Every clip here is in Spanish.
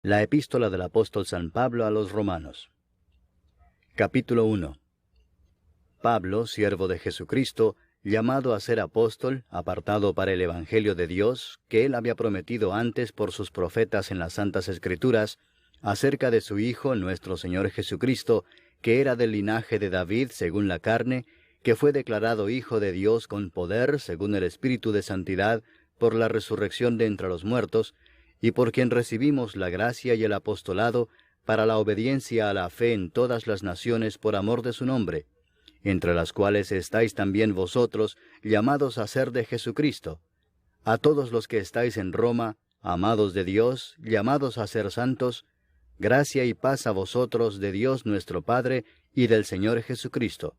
La epístola del apóstol San Pablo a los Romanos. Capítulo 1. Pablo, siervo de Jesucristo, llamado a ser apóstol, apartado para el Evangelio de Dios, que él había prometido antes por sus profetas en las Santas Escrituras, acerca de su Hijo, nuestro Señor Jesucristo, que era del linaje de David según la carne, que fue declarado Hijo de Dios con poder, según el Espíritu de Santidad, por la resurrección de entre los muertos, y por quien recibimos la gracia y el apostolado para la obediencia a la fe en todas las naciones por amor de su nombre, entre las cuales estáis también vosotros, llamados a ser de Jesucristo. A todos los que estáis en Roma, amados de Dios, llamados a ser santos, gracia y paz a vosotros de Dios nuestro Padre y del Señor Jesucristo.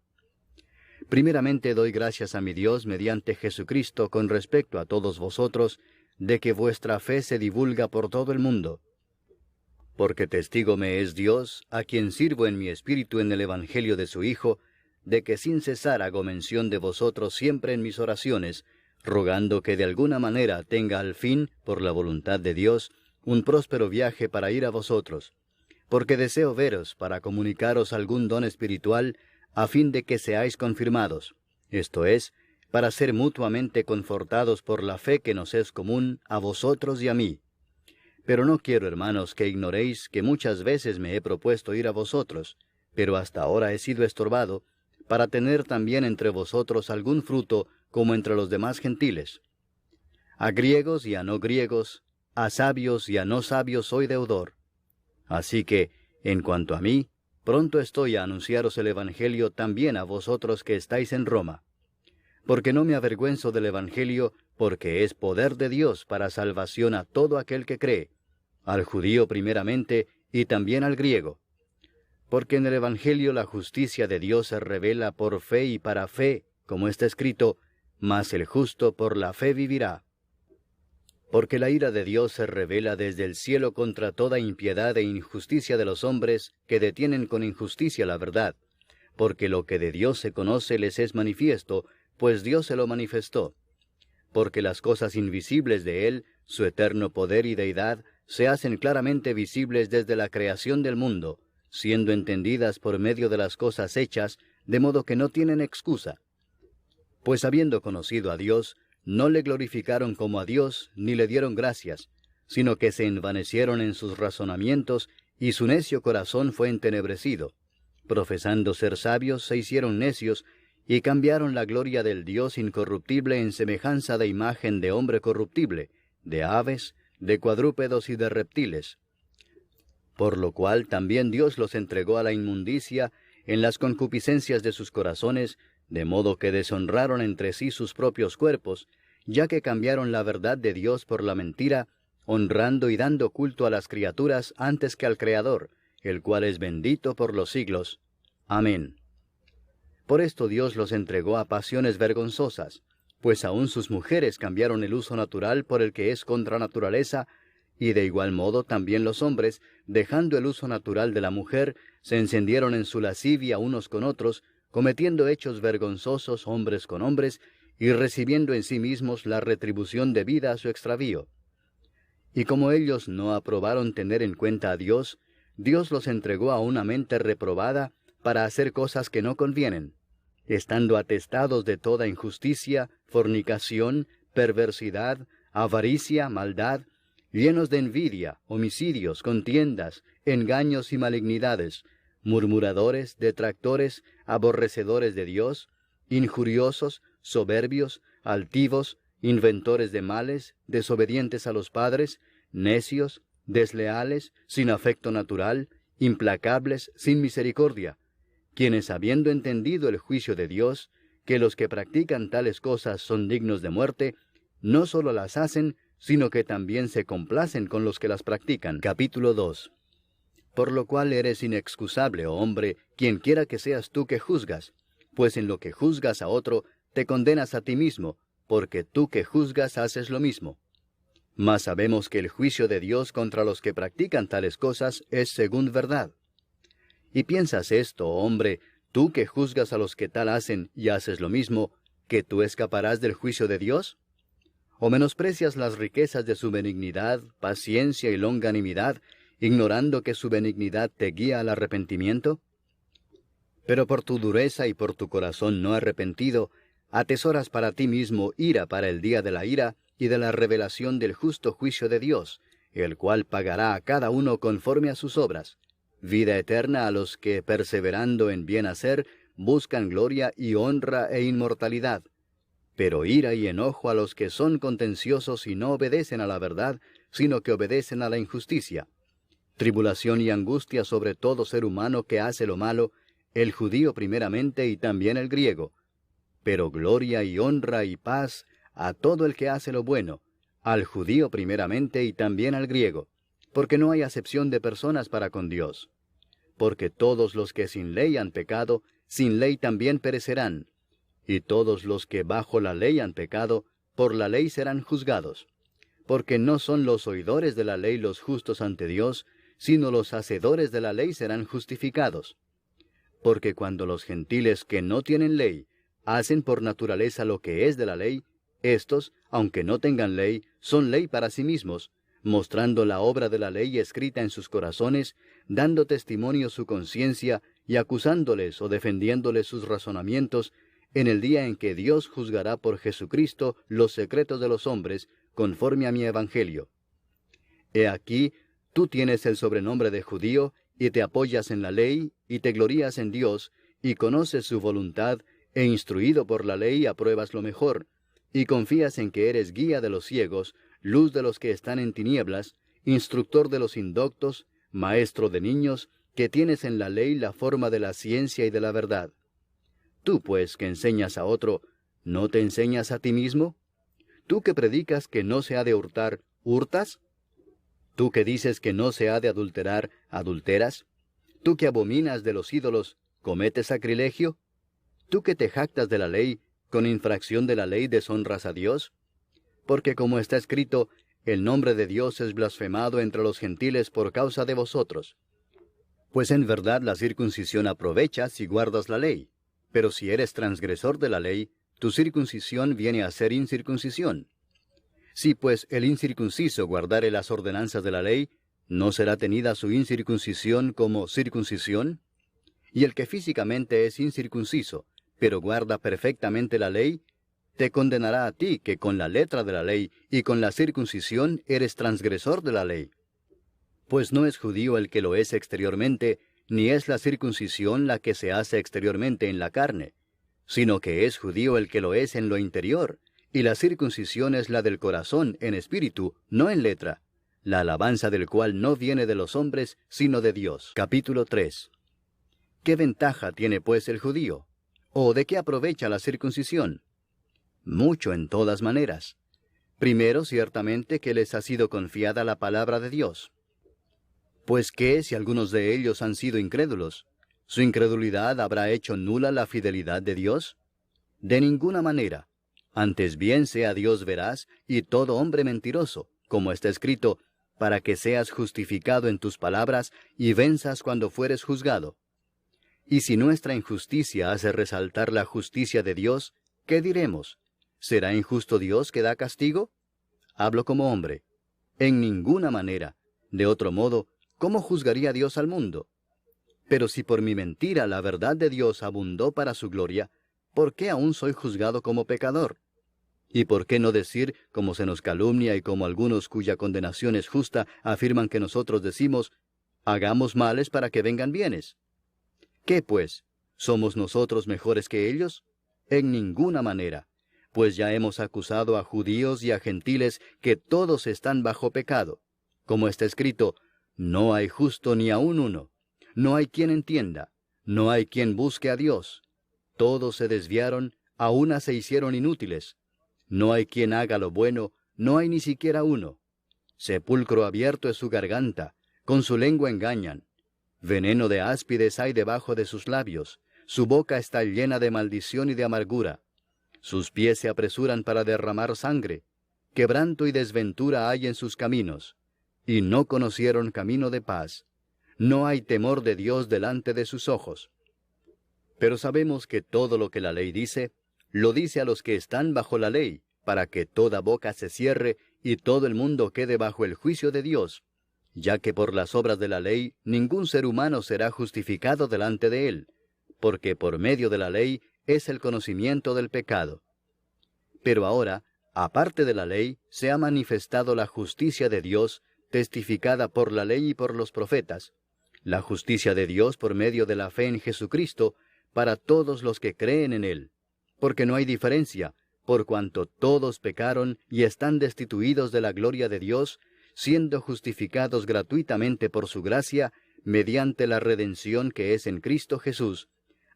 Primeramente doy gracias a mi Dios mediante Jesucristo con respecto a todos vosotros, de que vuestra fe se divulga por todo el mundo. Porque testigo me es Dios, a quien sirvo en mi espíritu en el Evangelio de su Hijo, de que sin cesar hago mención de vosotros siempre en mis oraciones, rogando que de alguna manera tenga al fin, por la voluntad de Dios, un próspero viaje para ir a vosotros, porque deseo veros para comunicaros algún don espiritual, a fin de que seáis confirmados, esto es, para ser mutuamente confortados por la fe que nos es común a vosotros y a mí. Pero no quiero, hermanos, que ignoréis que muchas veces me he propuesto ir a vosotros, pero hasta ahora he sido estorbado, para tener también entre vosotros algún fruto como entre los demás gentiles. A griegos y a no griegos, a sabios y a no sabios soy deudor. Así que, en cuanto a mí, pronto estoy a anunciaros el Evangelio también a vosotros que estáis en Roma. Porque no me avergüenzo del Evangelio, porque es poder de Dios para salvación a todo aquel que cree, al judío primeramente y también al griego. Porque en el Evangelio la justicia de Dios se revela por fe y para fe, como está escrito, mas el justo por la fe vivirá. Porque la ira de Dios se revela desde el cielo contra toda impiedad e injusticia de los hombres que detienen con injusticia la verdad, porque lo que de Dios se conoce les es manifiesto, pues Dios se lo manifestó. Porque las cosas invisibles de Él, su eterno poder y deidad, se hacen claramente visibles desde la creación del mundo, siendo entendidas por medio de las cosas hechas, de modo que no tienen excusa. Pues habiendo conocido a Dios, no le glorificaron como a Dios, ni le dieron gracias, sino que se envanecieron en sus razonamientos, y su necio corazón fue entenebrecido. Profesando ser sabios, se hicieron necios, y cambiaron la gloria del Dios incorruptible en semejanza de imagen de hombre corruptible, de aves, de cuadrúpedos y de reptiles. Por lo cual también Dios los entregó a la inmundicia en las concupiscencias de sus corazones, de modo que deshonraron entre sí sus propios cuerpos, ya que cambiaron la verdad de Dios por la mentira, honrando y dando culto a las criaturas antes que al Creador, el cual es bendito por los siglos. Amén. Por esto Dios los entregó a pasiones vergonzosas, pues aun sus mujeres cambiaron el uso natural por el que es contra naturaleza, y de igual modo también los hombres, dejando el uso natural de la mujer, se encendieron en su lascivia unos con otros, cometiendo hechos vergonzosos hombres con hombres, y recibiendo en sí mismos la retribución debida a su extravío. Y como ellos no aprobaron tener en cuenta a Dios, Dios los entregó a una mente reprobada para hacer cosas que no convienen, estando atestados de toda injusticia, fornicación, perversidad, avaricia, maldad, llenos de envidia, homicidios, contiendas, engaños y malignidades, murmuradores, detractores, aborrecedores de Dios, injuriosos, soberbios, altivos, inventores de males, desobedientes a los padres, necios, desleales, sin afecto natural, implacables, sin misericordia, quienes habiendo entendido el juicio de Dios, que los que practican tales cosas son dignos de muerte, no solo las hacen, sino que también se complacen con los que las practican. Capítulo 2. Por lo cual eres inexcusable, oh hombre, quien quiera que seas tú que juzgas, pues en lo que juzgas a otro, te condenas a ti mismo, porque tú que juzgas haces lo mismo. Mas sabemos que el juicio de Dios contra los que practican tales cosas es según verdad. ¿Y piensas esto, oh hombre, tú que juzgas a los que tal hacen y haces lo mismo, que tú escaparás del juicio de Dios? ¿O menosprecias las riquezas de su benignidad, paciencia y longanimidad, ignorando que su benignidad te guía al arrepentimiento? Pero por tu dureza y por tu corazón no arrepentido, atesoras para ti mismo ira para el día de la ira y de la revelación del justo juicio de Dios, el cual pagará a cada uno conforme a sus obras, vida eterna a los que, perseverando en bien hacer, buscan gloria y honra e inmortalidad, pero ira y enojo a los que son contenciosos y no obedecen a la verdad, sino que obedecen a la injusticia, tribulación y angustia sobre todo ser humano que hace lo malo, el judío primeramente y también el griego, pero gloria y honra y paz a todo el que hace lo bueno, al judío primeramente y también al griego, porque no hay acepción de personas para con Dios. Porque todos los que sin ley han pecado, sin ley también perecerán, y todos los que bajo la ley han pecado, por la ley serán juzgados. Porque no son los oidores de la ley los justos ante Dios, sino los hacedores de la ley serán justificados. Porque cuando los gentiles que no tienen ley hacen por naturaleza lo que es de la ley, éstos, aunque no tengan ley, son ley para sí mismos, mostrando la obra de la ley escrita en sus corazones, dando testimonio su conciencia y acusándoles o defendiéndoles sus razonamientos, en el día en que Dios juzgará por Jesucristo los secretos de los hombres, conforme a mi evangelio. He aquí, tú tienes el sobrenombre de judío, y te apoyas en la ley, y te glorías en Dios, y conoces su voluntad, e instruido por la ley apruebas lo mejor, y confías en que eres guía de los ciegos, luz de los que están en tinieblas, instructor de los indoctos, maestro de niños, que tienes en la ley la forma de la ciencia y de la verdad. Tú, pues, que enseñas a otro, ¿no te enseñas a ti mismo? Tú que predicas que no se ha de hurtar, ¿hurtas? Tú que dices que no se ha de adulterar, ¿adulteras? Tú que abominas de los ídolos, ¿cometes sacrilegio? Tú que te jactas de la ley, ¿con infracción de la ley deshonras a Dios? Porque como está escrito, el nombre de Dios es blasfemado entre los gentiles por causa de vosotros. Pues en verdad la circuncisión aprovecha si guardas la ley, pero si eres transgresor de la ley, tu circuncisión viene a ser incircuncisión. Si pues el incircunciso guardare las ordenanzas de la ley, ¿no será tenida su incircuncisión como circuncisión? Y el que físicamente es incircunciso, pero guarda perfectamente la ley, te condenará a ti que con la letra de la ley y con la circuncisión eres transgresor de la ley. Pues no es judío el que lo es exteriormente, ni es la circuncisión la que se hace exteriormente en la carne, sino que es judío el que lo es en lo interior, y la circuncisión es la del corazón en espíritu, no en letra, la alabanza del cual no viene de los hombres, sino de Dios. Capítulo 3. ¿Qué ventaja tiene pues el judío? ¿O de qué aprovecha la circuncisión? Mucho en todas maneras. Primero, ciertamente que les ha sido confiada la palabra de Dios. Pues ¿qué si algunos de ellos han sido incrédulos? ¿Su incredulidad habrá hecho nula la fidelidad de Dios? De ninguna manera. Antes bien sea Dios veraz y todo hombre mentiroso, como está escrito, para que seas justificado en tus palabras y venzas cuando fueres juzgado. Y si nuestra injusticia hace resaltar la justicia de Dios, ¿qué diremos? ¿Será injusto Dios que da castigo? Hablo como hombre. En ninguna manera. De otro modo, ¿cómo juzgaría Dios al mundo? Pero si por mi mentira la verdad de Dios abundó para su gloria, ¿por qué aún soy juzgado como pecador? ¿Y por qué no decir, como se nos calumnia y como algunos cuya condenación es justa afirman que nosotros decimos, hagamos males para que vengan bienes? ¿Qué pues? ¿Somos nosotros mejores que ellos? En ninguna manera, pues ya hemos acusado a judíos y a gentiles que todos están bajo pecado. Como está escrito, no hay justo ni aun uno, no hay quien entienda, no hay quien busque a Dios. Todos se desviaron, a una se hicieron inútiles. No hay quien haga lo bueno, no hay ni siquiera uno. Sepulcro abierto es su garganta, con su lengua engañan. Veneno de áspides hay debajo de sus labios, su boca está llena de maldición y de amargura. Sus pies se apresuran para derramar sangre, quebranto y desventura hay en sus caminos, y no conocieron camino de paz. No hay temor de Dios delante de sus ojos. Pero sabemos que todo lo que la ley dice, lo dice a los que están bajo la ley, para que toda boca se cierre y todo el mundo quede bajo el juicio de Dios, ya que por las obras de la ley ningún ser humano será justificado delante de él, porque por medio de la ley es el conocimiento del pecado. Pero ahora, aparte de la ley, se ha manifestado la justicia de Dios, testificada por la ley y por los profetas, la justicia de Dios por medio de la fe en Jesucristo, para todos los que creen en Él, porque no hay diferencia, por cuanto todos pecaron y están destituidos de la gloria de Dios, siendo justificados gratuitamente por su gracia, mediante la redención que es en Cristo Jesús,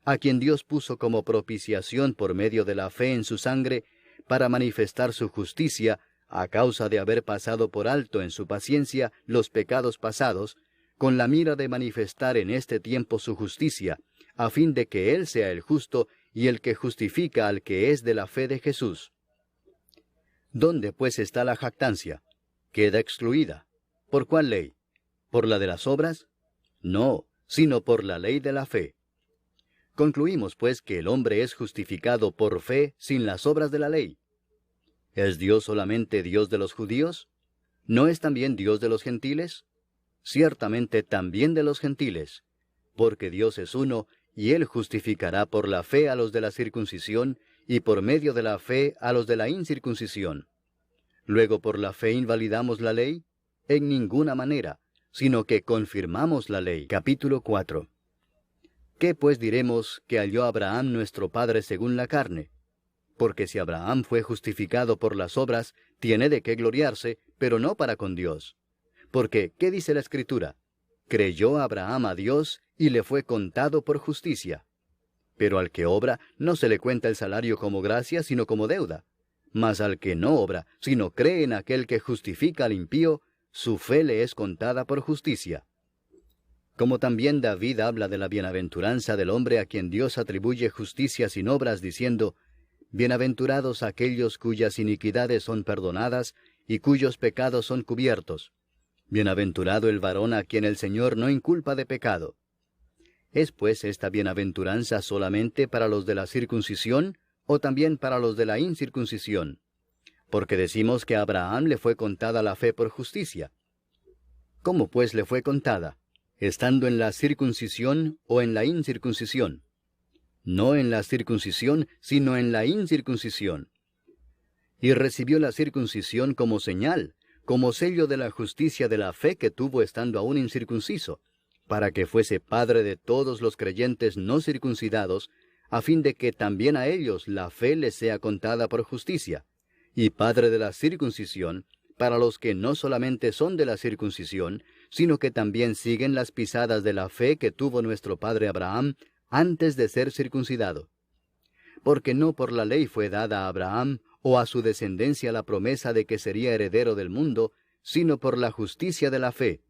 a quien Dios puso como propiciación por medio de la fe en su sangre, para manifestar su justicia, a causa de haber pasado por alto en su paciencia los pecados pasados, con la mira de manifestar en este tiempo su justicia, a fin de que Él sea el justo y el que justifica al que es de la fe de Jesús. ¿Dónde pues está la jactancia? Queda excluida. ¿Por cuál ley? ¿Por la de las obras? No, sino por la ley de la fe. Concluimos pues que el hombre es justificado por fe sin las obras de la ley. ¿Es Dios solamente Dios de los judíos? ¿No es también Dios de los gentiles? Ciertamente también de los gentiles, porque Dios es uno, y Él justificará por la fe a los de la circuncisión, y por medio de la fe a los de la incircuncisión. Luego, ¿por la fe invalidamos la ley? En ninguna manera, sino que confirmamos la ley. Capítulo 4. ¿Qué pues diremos que halló Abraham nuestro padre según la carne? Porque si Abraham fue justificado por las obras, tiene de qué gloriarse, pero no para con Dios. Porque, ¿qué dice la Escritura? Creyó Abraham a Dios, y le fue contado por justicia. Pero al que obra, no se le cuenta el salario como gracia, sino como deuda. Mas al que no obra, sino cree en aquel que justifica al impío, su fe le es contada por justicia. Como también David habla de la bienaventuranza del hombre a quien Dios atribuye justicia sin obras, diciendo, Bienaventurados aquellos cuyas iniquidades son perdonadas, y cuyos pecados son cubiertos. Bienaventurado el varón a quien el Señor no inculpa de pecado. ¿Es pues esta bienaventuranza solamente para los de la circuncisión, o también para los de la incircuncisión? Porque decimos que a Abraham le fue contada la fe por justicia. ¿Cómo pues le fue contada? ¿Estando en la circuncisión o en la incircuncisión? No en la circuncisión, sino en la incircuncisión. Y recibió la circuncisión como señal, como sello de la justicia de la fe que tuvo estando aún incircunciso, para que fuese padre de todos los creyentes no circuncidados, a fin de que también a ellos la fe les sea contada por justicia, y padre de la circuncisión, para los que no solamente son de la circuncisión, sino que también siguen las pisadas de la fe que tuvo nuestro padre Abraham antes de ser circuncidado. Porque no por la ley fue dada a Abraham o a su descendencia la promesa de que sería heredero del mundo, sino por la justicia de la fe.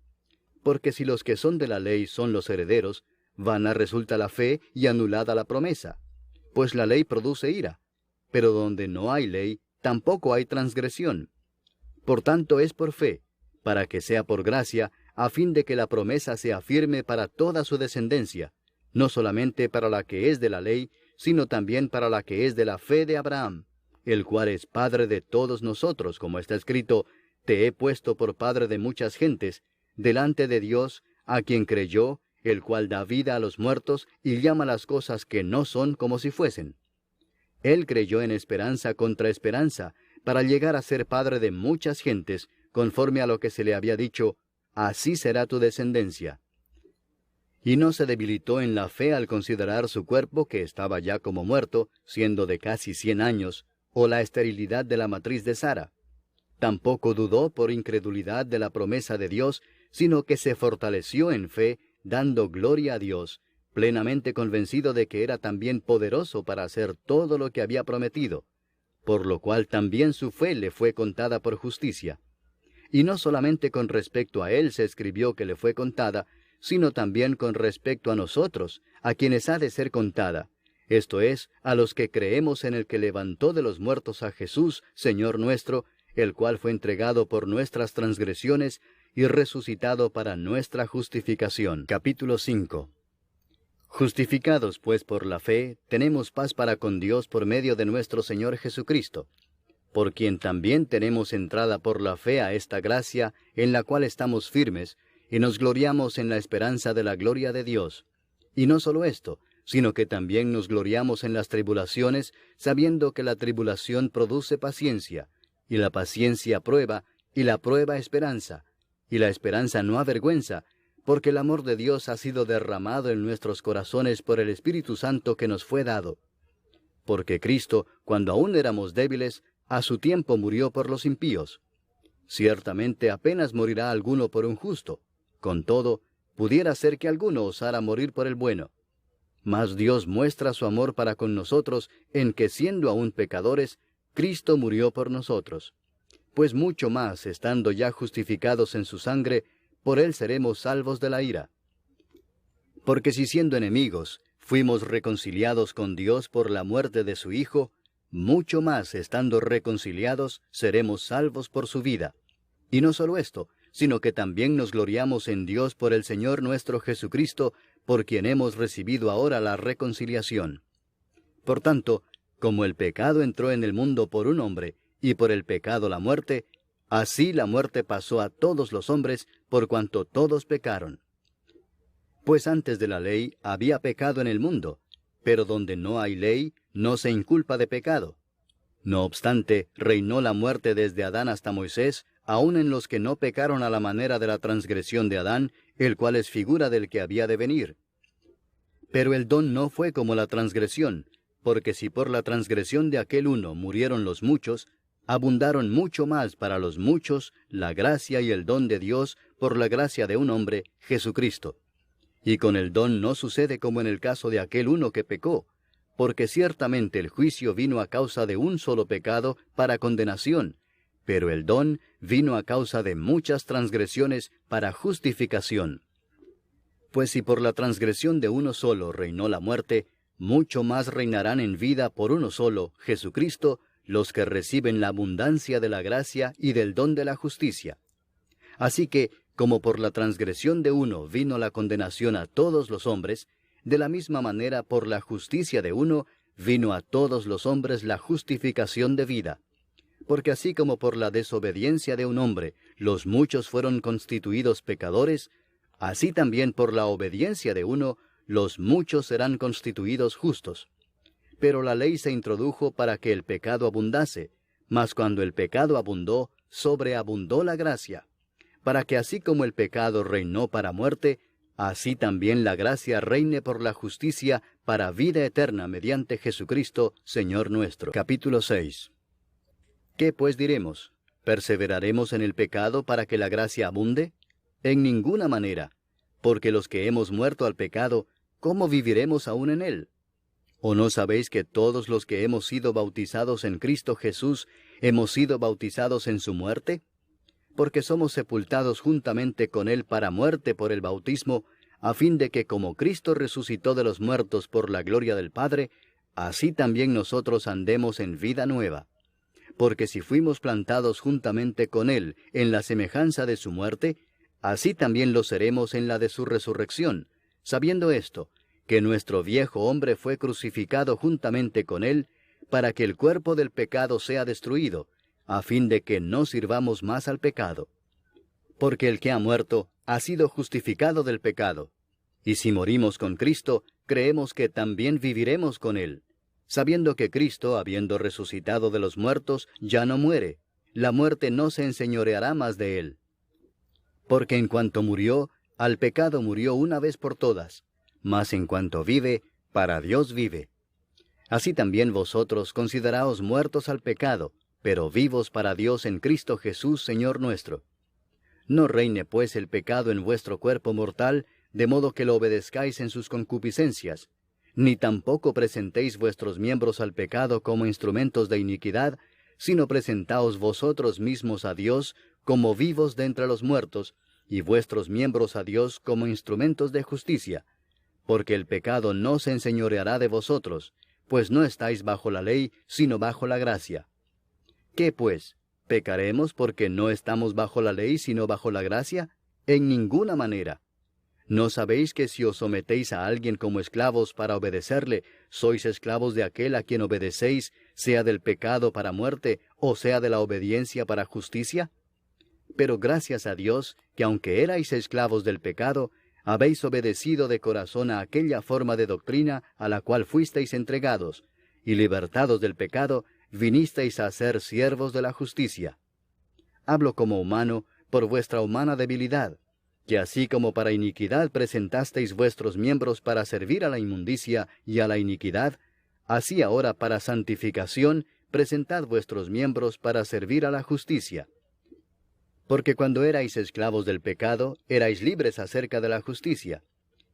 Porque si los que son de la ley son los herederos, vana resulta la fe y anulada la promesa. Pues la ley produce ira, pero donde no hay ley, tampoco hay transgresión. Por tanto es por fe, para que sea por gracia, a fin de que la promesa sea firme para toda su descendencia, no solamente para la que es de la ley, sino también para la que es de la fe de Abraham, el cual es padre de todos nosotros, como está escrito, Te he puesto por padre de muchas gentes, delante de Dios, a quien creyó, el cual da vida a los muertos y llama las cosas que no son como si fuesen. Él creyó en esperanza contra esperanza, para llegar a ser padre de muchas gentes, conforme a lo que se le había dicho, Así será tu descendencia. Y no se debilitó en la fe al considerar su cuerpo, que estaba ya como muerto, siendo de casi 100 años, o la esterilidad de la matriz de Sara. Tampoco dudó por incredulidad de la promesa de Dios, sino que se fortaleció en fe, dando gloria a Dios, plenamente convencido de que era también poderoso para hacer todo lo que había prometido, por lo cual también su fe le fue contada por justicia. Y no solamente con respecto a él se escribió que le fue contada, sino también con respecto a nosotros, a quienes ha de ser contada, esto es, a los que creemos en el que levantó de los muertos a Jesús, Señor nuestro, el cual fue entregado por nuestras transgresiones y resucitado para nuestra justificación. Capítulo 5. Justificados pues por la fe, tenemos paz para con Dios por medio de nuestro Señor Jesucristo, por quien también tenemos entrada por la fe a esta gracia, en la cual estamos firmes, y nos gloriamos en la esperanza de la gloria de Dios. Y no solo esto, sino que también nos gloriamos en las tribulaciones, sabiendo que la tribulación produce paciencia, y la paciencia prueba, y la prueba esperanza, y la esperanza no avergüenza, porque el amor de Dios ha sido derramado en nuestros corazones por el Espíritu Santo que nos fue dado. Porque Cristo, cuando aún éramos débiles, a su tiempo murió por los impíos. Ciertamente apenas morirá alguno por un justo. Con todo, pudiera ser que alguno osara morir por el bueno. Mas Dios muestra su amor para con nosotros en que, siendo aún pecadores, Cristo murió por nosotros. Pues mucho más, estando ya justificados en su sangre, por él seremos salvos de la ira. Porque si siendo enemigos, fuimos reconciliados con Dios por la muerte de su Hijo, mucho más, estando reconciliados, seremos salvos por su vida. Y no solo esto, sino que también nos gloriamos en Dios por el Señor nuestro Jesucristo, por quien hemos recibido ahora la reconciliación. Por tanto, como el pecado entró en el mundo por un hombre, y por el pecado la muerte, así la muerte pasó a todos los hombres, por cuanto todos pecaron. Pues antes de la ley había pecado en el mundo, pero donde no hay ley, no se inculpa de pecado. No obstante, reinó la muerte desde Adán hasta Moisés, aun en los que no pecaron a la manera de la transgresión de Adán, el cual es figura del que había de venir. Pero el don no fue como la transgresión, porque si por la transgresión de aquel uno murieron los muchos, abundaron mucho más para los muchos la gracia y el don de Dios por la gracia de un hombre, Jesucristo. Y con el don no sucede como en el caso de aquel uno que pecó, porque ciertamente el juicio vino a causa de un solo pecado para condenación, pero el don vino a causa de muchas transgresiones para justificación. Pues si por la transgresión de uno solo reinó la muerte, mucho más reinarán en vida por uno solo, Jesucristo, los que reciben la abundancia de la gracia y del don de la justicia. Así que, como por la transgresión de uno vino la condenación a todos los hombres, de la misma manera por la justicia de uno vino a todos los hombres la justificación de vida. Porque así como por la desobediencia de un hombre los muchos fueron constituidos pecadores, así también por la obediencia de uno los muchos serán constituidos justos. Pero la ley se introdujo para que el pecado abundase, mas cuando el pecado abundó, sobreabundó la gracia, para que así como el pecado reinó para muerte, así también la gracia reine por la justicia para vida eterna mediante Jesucristo, Señor nuestro. Capítulo 6. ¿Qué pues diremos? ¿Perseveraremos en el pecado para que la gracia abunde? En ninguna manera, porque los que hemos muerto al pecado, ¿cómo viviremos aún en él? ¿O no sabéis que todos los que hemos sido bautizados en Cristo Jesús, hemos sido bautizados en su muerte? Porque somos sepultados juntamente con él para muerte por el bautismo, a fin de que como Cristo resucitó de los muertos por la gloria del Padre, así también nosotros andemos en vida nueva. Porque si fuimos plantados juntamente con él en la semejanza de su muerte, así también lo seremos en la de su resurrección, sabiendo esto, que nuestro viejo hombre fue crucificado juntamente con él, para que el cuerpo del pecado sea destruido, a fin de que no sirvamos más al pecado. Porque el que ha muerto ha sido justificado del pecado. Y si morimos con Cristo, creemos que también viviremos con él, sabiendo que Cristo, habiendo resucitado de los muertos, ya no muere. La muerte no se enseñoreará más de él. Porque en cuanto murió, al pecado murió una vez por todas, mas en cuanto vive, para Dios vive. Así también vosotros consideraos muertos al pecado, pero vivos para Dios en Cristo Jesús, Señor nuestro. No reine pues el pecado en vuestro cuerpo mortal, de modo que lo obedezcáis en sus concupiscencias, ni tampoco presentéis vuestros miembros al pecado como instrumentos de iniquidad, sino presentaos vosotros mismos a Dios como vivos de entre los muertos, y vuestros miembros a Dios como instrumentos de justicia, porque el pecado no se enseñoreará de vosotros, pues no estáis bajo la ley, sino bajo la gracia. ¿Qué pues? ¿Pecaremos porque no estamos bajo la ley, sino bajo la gracia? En ninguna manera. ¿No sabéis que si os sometéis a alguien como esclavos para obedecerle, sois esclavos de aquel a quien obedecéis, sea del pecado para muerte, o sea de la obediencia para justicia? Pero gracias a Dios, que aunque erais esclavos del pecado, habéis obedecido de corazón a aquella forma de doctrina a la cual fuisteis entregados, y libertados del pecado, vinisteis a ser siervos de la justicia. Hablo como humano, por vuestra humana debilidad, que así como para iniquidad presentasteis vuestros miembros para servir a la inmundicia y a la iniquidad, así ahora para santificación presentad vuestros miembros para servir a la justicia. Porque cuando erais esclavos del pecado, erais libres acerca de la justicia.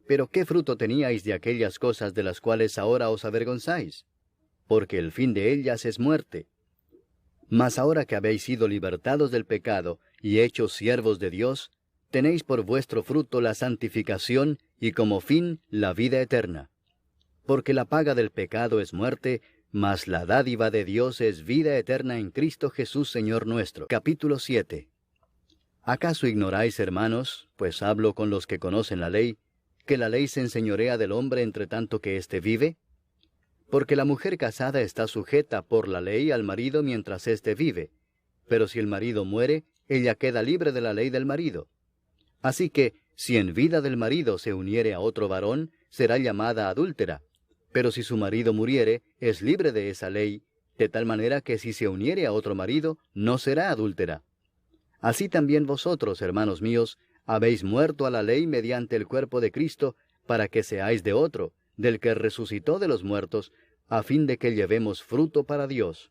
Pero ¿qué fruto teníais de aquellas cosas de las cuales ahora os avergonzáis? Porque el fin de ellas es muerte. Mas ahora que habéis sido libertados del pecado y hechos siervos de Dios, tenéis por vuestro fruto la santificación y como fin la vida eterna. Porque la paga del pecado es muerte, mas la dádiva de Dios es vida eterna en Cristo Jesús Señor nuestro. Capítulo 7. ¿Acaso ignoráis, hermanos, pues hablo con los que conocen la ley, que la ley se enseñorea del hombre entre tanto que éste vive? Porque la mujer casada está sujeta por la ley al marido mientras éste vive, pero si el marido muere, ella queda libre de la ley del marido. Así que, si en vida del marido se uniere a otro varón, será llamada adúltera, pero si su marido muriere, es libre de esa ley, de tal manera que si se uniere a otro marido, no será adúltera. Así también vosotros, hermanos míos, habéis muerto a la ley mediante el cuerpo de Cristo, para que seáis de otro, del que resucitó de los muertos, a fin de que llevemos fruto para Dios.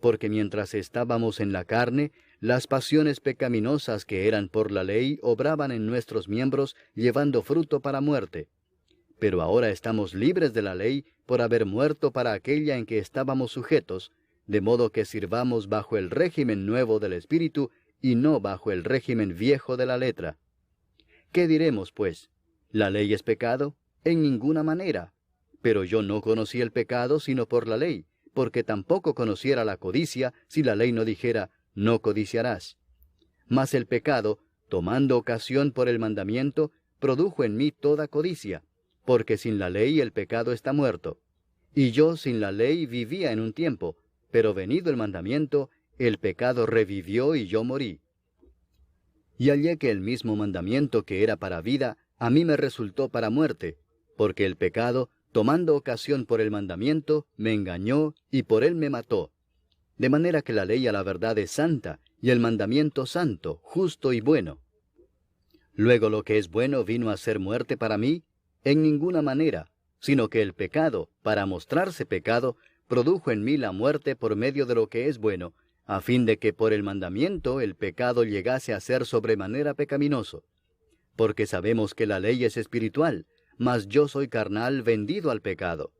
Porque mientras estábamos en la carne, las pasiones pecaminosas que eran por la ley obraban en nuestros miembros, llevando fruto para muerte. Pero ahora estamos libres de la ley por haber muerto para aquella en que estábamos sujetos, de modo que sirvamos bajo el régimen nuevo del Espíritu y no bajo el régimen viejo de la letra. ¿Qué diremos, pues? ¿La ley es pecado? En ninguna manera. Pero yo no conocí el pecado sino por la ley, porque tampoco conociera la codicia si la ley no dijera, no codiciarás. Mas el pecado, tomando ocasión por el mandamiento, produjo en mí toda codicia, porque sin la ley el pecado está muerto. Y yo sin la ley vivía en un tiempo, pero venido el mandamiento, el pecado revivió y yo morí. Y hallé que el mismo mandamiento que era para vida, a mí me resultó para muerte, porque el pecado, tomando ocasión por el mandamiento, me engañó y por él me mató. De manera que la ley a la verdad es santa, y el mandamiento santo, justo y bueno. Luego lo que es bueno vino a ser muerte para mí, en ninguna manera, sino que el pecado, para mostrarse pecado, produjo en mí la muerte por medio de lo que es bueno, a fin de que por el mandamiento el pecado llegase a ser sobremanera pecaminoso. Porque sabemos que la ley es espiritual, mas yo soy carnal vendido al pecado.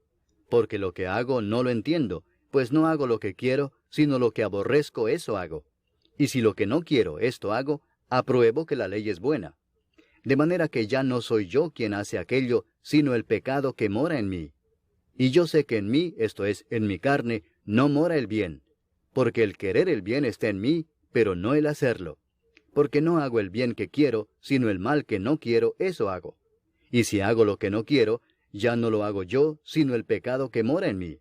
Porque lo que hago no lo entiendo, pues no hago lo que quiero, sino lo que aborrezco eso hago. Y si lo que no quiero esto hago, apruebo que la ley es buena. De manera que ya no soy yo quien hace aquello, sino el pecado que mora en mí. Y yo sé que en mí, esto es, en mi carne, no mora el bien. Porque el querer el bien está en mí, pero no el hacerlo. Porque no hago el bien que quiero, sino el mal que no quiero, eso hago. Y si hago lo que no quiero, ya no lo hago yo, sino el pecado que mora en mí.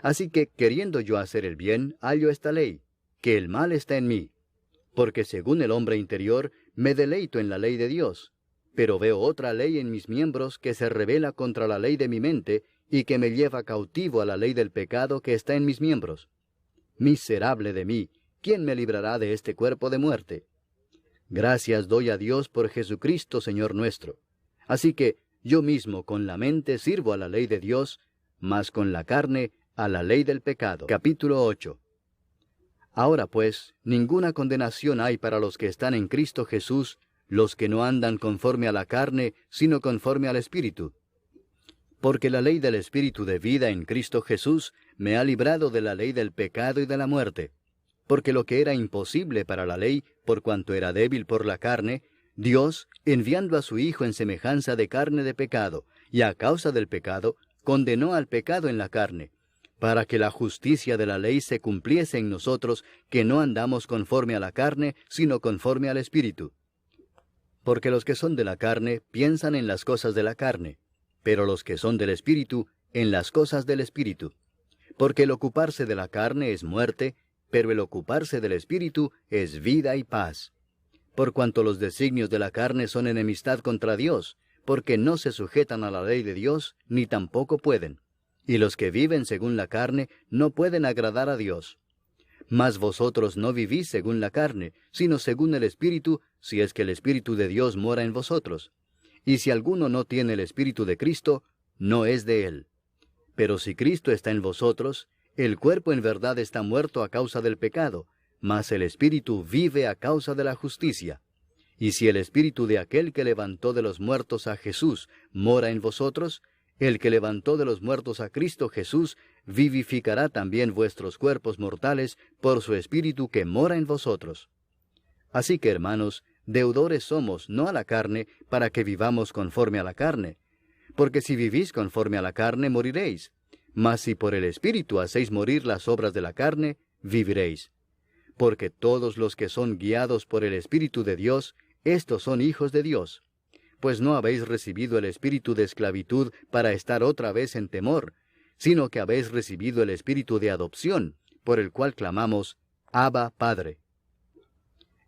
Así que, queriendo yo hacer el bien, hallo esta ley, que el mal está en mí. Porque según el hombre interior, me deleito en la ley de Dios. Pero veo otra ley en mis miembros que se rebela contra la ley de mi mente, y que me lleva cautivo a la ley del pecado que está en mis miembros. Miserable de mí, ¿quién me librará de este cuerpo de muerte? Gracias doy a Dios por Jesucristo, Señor nuestro. Así que yo mismo con la mente sirvo a la ley de Dios, mas con la carne a la ley del pecado. Capítulo 8. Ahora pues, ninguna condenación hay para los que están en Cristo Jesús, los que no andan conforme a la carne, sino conforme al Espíritu. Porque la ley del Espíritu de vida en Cristo Jesús me ha librado de la ley del pecado y de la muerte. Porque lo que era imposible para la ley, por cuanto era débil por la carne, Dios, enviando a su Hijo en semejanza de carne de pecado, y a causa del pecado, condenó al pecado en la carne, para que la justicia de la ley se cumpliese en nosotros, que no andamos conforme a la carne, sino conforme al Espíritu. Porque los que son de la carne piensan en las cosas de la carne, pero los que son del Espíritu en las cosas del Espíritu. Porque el ocuparse de la carne es muerte, pero el ocuparse del Espíritu es vida y paz. Por cuanto los designios de la carne son enemistad contra Dios, porque no se sujetan a la ley de Dios, ni tampoco pueden. Y los que viven según la carne no pueden agradar a Dios. Mas vosotros no vivís según la carne, sino según el Espíritu, si es que el Espíritu de Dios mora en vosotros. Y si alguno no tiene el Espíritu de Cristo, no es de él. Pero si Cristo está en vosotros, el cuerpo en verdad está muerto a causa del pecado, mas el Espíritu vive a causa de la justicia. Y si el Espíritu de aquel que levantó de los muertos a Jesús mora en vosotros, el que levantó de los muertos a Cristo Jesús vivificará también vuestros cuerpos mortales por su Espíritu que mora en vosotros. Así que, hermanos, deudores somos, no a la carne, para que vivamos conforme a la carne. Porque si vivís conforme a la carne, moriréis. Mas si por el Espíritu hacéis morir las obras de la carne, viviréis. Porque todos los que son guiados por el Espíritu de Dios, estos son hijos de Dios. Pues no habéis recibido el espíritu de esclavitud para estar otra vez en temor, sino que habéis recibido el espíritu de adopción, por el cual clamamos, Abba, Padre.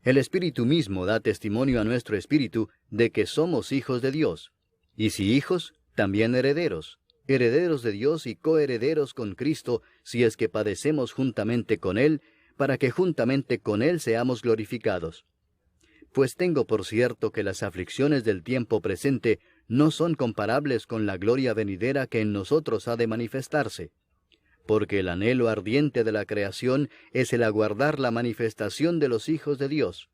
El Espíritu mismo da testimonio a nuestro espíritu de que somos hijos de Dios. Y si hijos, también herederos, herederos de Dios y coherederos con Cristo, si es que padecemos juntamente con Él, para que juntamente con Él seamos glorificados. Pues tengo por cierto que las aflicciones del tiempo presente no son comparables con la gloria venidera que en nosotros ha de manifestarse. Porque el anhelo ardiente de la creación es el aguardar la manifestación de los hijos de Dios.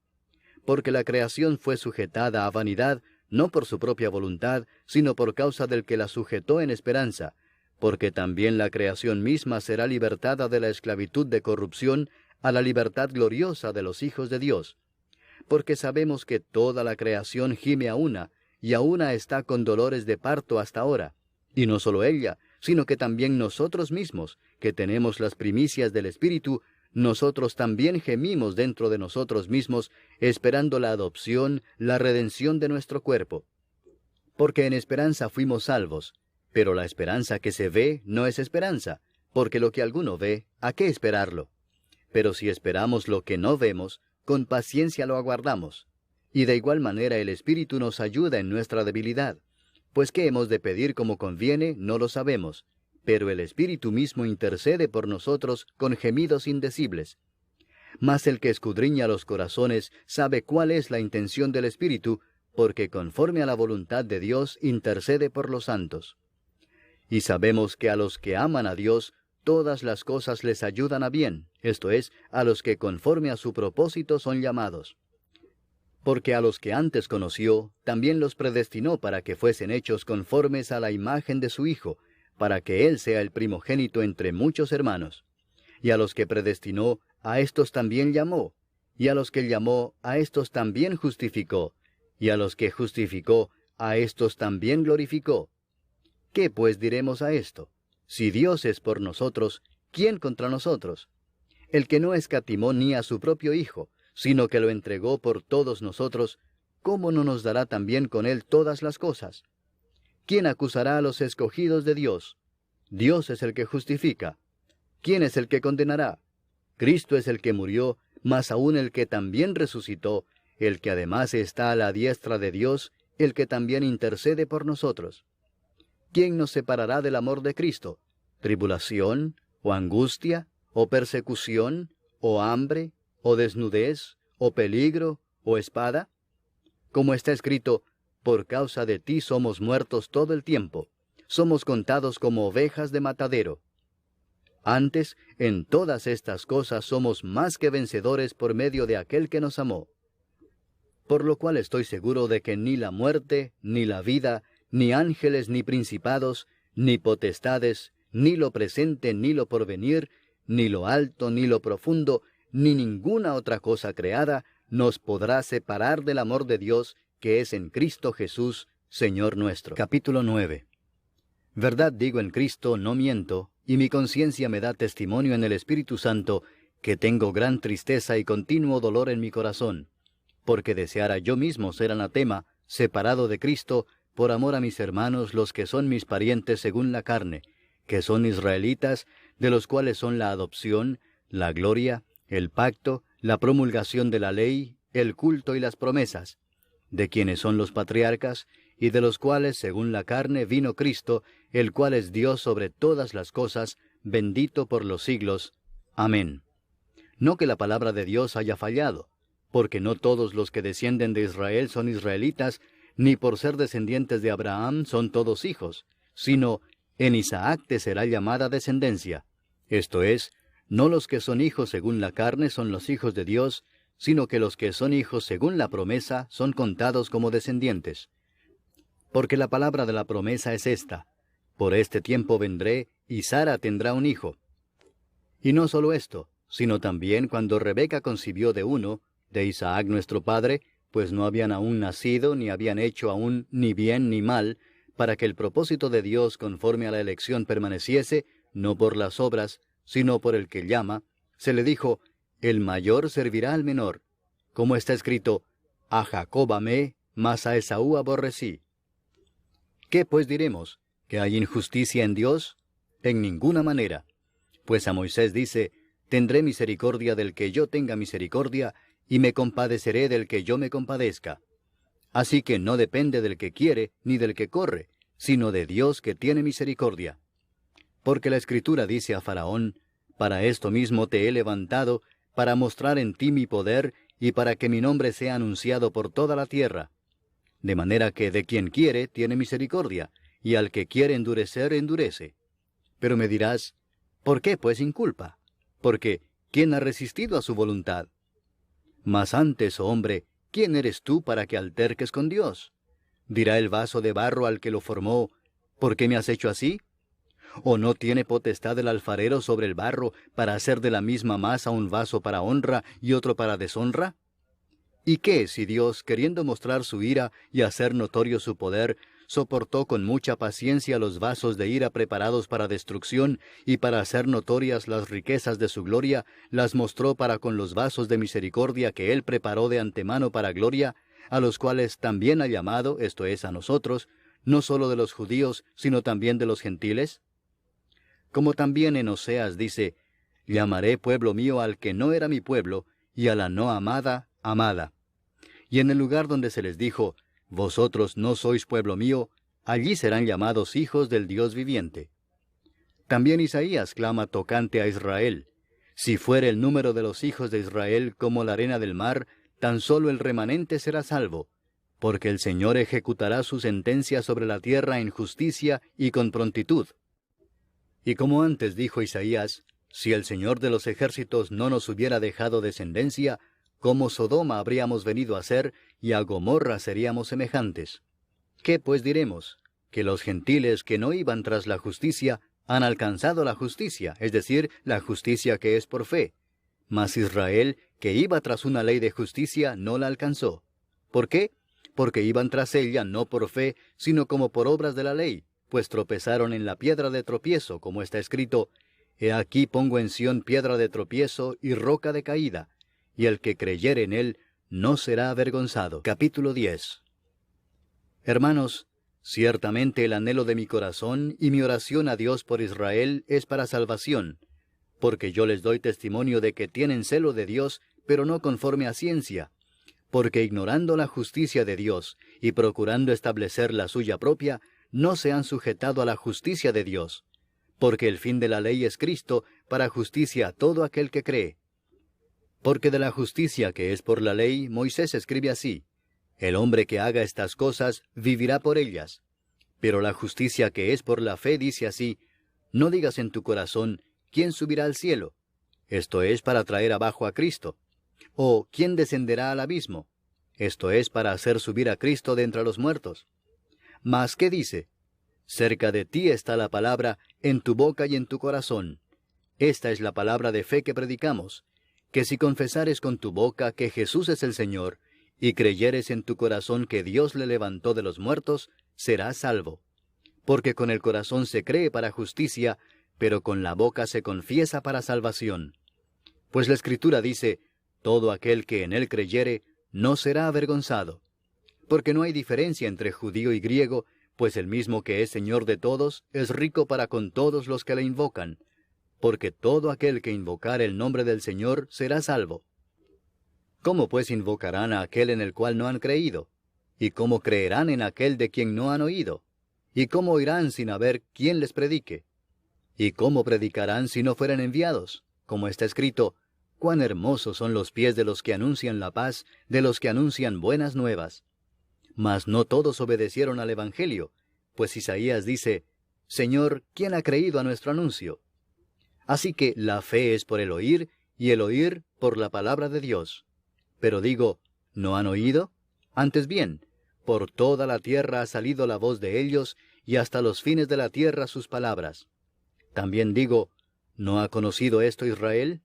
Porque la creación fue sujetada a vanidad, no por su propia voluntad, sino por causa del que la sujetó en esperanza, porque también la creación misma será libertada de la esclavitud de corrupción a la libertad gloriosa de los hijos de Dios. Porque sabemos que toda la creación gime a una, y a una está con dolores de parto hasta ahora. Y no solo ella, sino que también nosotros mismos, que tenemos las primicias del Espíritu, nosotros también gemimos dentro de nosotros mismos, esperando la adopción, la redención de nuestro cuerpo. Porque en esperanza fuimos salvos, pero la esperanza que se ve no es esperanza, porque lo que alguno ve, ¿a qué esperarlo? Pero si esperamos lo que no vemos, con paciencia lo aguardamos. Y de igual manera el Espíritu nos ayuda en nuestra debilidad. Pues qué hemos de pedir como conviene, no lo sabemos. Pero el Espíritu mismo intercede por nosotros con gemidos indecibles. Mas el que escudriña los corazones sabe cuál es la intención del Espíritu, porque conforme a la voluntad de Dios intercede por los santos. Y sabemos que a los que aman a Dios, todas las cosas les ayudan a bien, esto es, a los que conforme a su propósito son llamados. Porque a los que antes conoció, también los predestinó para que fuesen hechos conformes a la imagen de su Hijo, para que Él sea el primogénito entre muchos hermanos. Y a los que predestinó, a éstos también llamó, y a los que llamó, a éstos también justificó, y a los que justificó, a éstos también glorificó. ¿Qué pues diremos a esto? Si Dios es por nosotros, ¿quién contra nosotros? El que no escatimó ni a su propio Hijo, sino que lo entregó por todos nosotros, ¿cómo no nos dará también con Él todas las cosas? ¿Quién acusará a los escogidos de Dios? Dios es el que justifica. ¿Quién es el que condenará? Cristo es el que murió, mas aún el que también resucitó, el que además está a la diestra de Dios, el que también intercede por nosotros. ¿Quién nos separará del amor de Cristo? ¿Tribulación, o angustia, o persecución, o hambre, o desnudez, o peligro, o espada? Como está escrito, por causa de ti somos muertos todo el tiempo, somos contados como ovejas de matadero. Antes, en todas estas cosas somos más que vencedores por medio de aquel que nos amó. Por lo cual estoy seguro de que ni la muerte, ni la vida, ni ángeles, ni principados, ni potestades, ni lo presente, ni lo porvenir, ni lo alto, ni lo profundo, ni ninguna otra cosa creada, nos podrá separar del amor de Dios, que es en Cristo Jesús, Señor nuestro. Capítulo 9. Verdad digo en Cristo, no miento, y mi conciencia me da testimonio en el Espíritu Santo, que tengo gran tristeza y continuo dolor en mi corazón, porque deseara yo mismo ser anatema, separado de Cristo, por amor a mis hermanos, los que son mis parientes según la carne, que son israelitas, de los cuales son la adopción, la gloria, el pacto, la promulgación de la ley, el culto y las promesas, de quienes son los patriarcas, y de los cuales, según la carne, vino Cristo, el cual es Dios sobre todas las cosas, bendito por los siglos. Amén. No que la palabra de Dios haya fallado, porque no todos los que descienden de Israel son israelitas, ni por ser descendientes de Abraham son todos hijos, sino en Isaac te será llamada descendencia. Esto es, no los que son hijos según la carne son los hijos de Dios, sino que los que son hijos según la promesa son contados como descendientes. Porque la palabra de la promesa es esta: por este tiempo vendré, y Sara tendrá un hijo. Y no solo esto, sino también cuando Rebeca concibió de uno, de Isaac nuestro padre, pues no habían aún nacido, ni habían hecho aún ni bien ni mal, para que el propósito de Dios conforme a la elección permaneciese, no por las obras, sino por el que llama, se le dijo: el mayor servirá al menor. Como está escrito: a Jacob amé, mas a Esaú aborrecí. ¿Qué pues diremos? ¿Que hay injusticia en Dios? En ninguna manera. Pues a Moisés dice: tendré misericordia del que yo tenga misericordia, y me compadeceré del que yo me compadezca. Así que no depende del que quiere, ni del que corre, sino de Dios que tiene misericordia. Porque la Escritura dice a Faraón: para esto mismo te he levantado, para mostrar en ti mi poder, y para que mi nombre sea anunciado por toda la tierra. De manera que de quien quiere tiene misericordia, y al que quiere endurecer, endurece. Pero me dirás: ¿por qué pues inculpa? Porque ¿quién ha resistido a su voluntad? Mas antes, oh hombre, ¿quién eres tú para que alterques con Dios? ¿Dirá el vaso de barro al que lo formó: ¿por qué me has hecho así? ¿O no tiene potestad el alfarero sobre el barro para hacer de la misma masa un vaso para honra y otro para deshonra? ¿Y qué si Dios, queriendo mostrar su ira y hacer notorio su poder, soportó con mucha paciencia los vasos de ira preparados para destrucción, y para hacer notorias las riquezas de su gloria, las mostró para con los vasos de misericordia que Él preparó de antemano para gloria, a los cuales también ha llamado, esto es, a nosotros, no solo de los judíos, sino también de los gentiles? Como también en Oseas dice: llamaré pueblo mío al que no era mi pueblo, y a la no amada, amada. Y en el lugar donde se les dijo: vosotros no sois pueblo mío, allí serán llamados hijos del Dios viviente. También Isaías clama tocante a Israel: si fuere el número de los hijos de Israel como la arena del mar, tan solo el remanente será salvo, porque el Señor ejecutará su sentencia sobre la tierra en justicia y con prontitud. Y como antes dijo Isaías: si el Señor de los ejércitos no nos hubiera dejado descendencia, como Sodoma habríamos venido a ser, y a Gomorra seríamos semejantes. ¿Qué pues diremos? Que los gentiles que no iban tras la justicia han alcanzado la justicia, es decir, la justicia que es por fe. Mas Israel, que iba tras una ley de justicia, no la alcanzó. ¿Por qué? Porque iban tras ella no por fe, sino como por obras de la ley, pues tropezaron en la piedra de tropiezo, como está escrito: he aquí pongo en Sión piedra de tropiezo y roca de caída, y el que creyere en él no será avergonzado. Capítulo 10. Hermanos, ciertamente el anhelo de mi corazón y mi oración a Dios por Israel es para salvación, porque yo les doy testimonio de que tienen celo de Dios, pero no conforme a ciencia, porque ignorando la justicia de Dios y procurando establecer la suya propia, no se han sujetado a la justicia de Dios, porque el fin de la ley es Cristo, para justicia a todo aquel que cree. Porque de la justicia que es por la ley, Moisés escribe así: el hombre que haga estas cosas vivirá por ellas. Pero la justicia que es por la fe dice así: no digas en tu corazón: ¿quién subirá al cielo? Esto es, para traer abajo a Cristo. O ¿quién descenderá al abismo? Esto es, para hacer subir a Cristo de entre los muertos. Mas ¿qué dice? Cerca de ti está la palabra, en tu boca y en tu corazón. Esta es la palabra de fe que predicamos: que si confesares con tu boca que Jesús es el Señor, y creyeres en tu corazón que Dios le levantó de los muertos, serás salvo. Porque con el corazón se cree para justicia, pero con la boca se confiesa para salvación. Pues la Escritura dice: todo aquel que en él creyere, no será avergonzado. Porque no hay diferencia entre judío y griego, pues el mismo que es Señor de todos, es rico para con todos los que le invocan. Porque todo aquel que invocare el nombre del Señor será salvo. ¿Cómo pues invocarán a aquel en el cual no han creído? ¿Y cómo creerán en aquel de quien no han oído? ¿Y cómo oirán sin haber quien les predique? ¿Y cómo predicarán si no fueran enviados? Como está escrito, cuán hermosos son los pies de los que anuncian la paz, de los que anuncian buenas nuevas. Mas no todos obedecieron al Evangelio, pues Isaías dice, Señor, ¿quién ha creído a nuestro anuncio? Así que la fe es por el oír, y el oír por la palabra de Dios. Pero digo, ¿no han oído? Antes bien, por toda la tierra ha salido la voz de ellos, y hasta los fines de la tierra sus palabras. También digo, ¿no ha conocido esto Israel?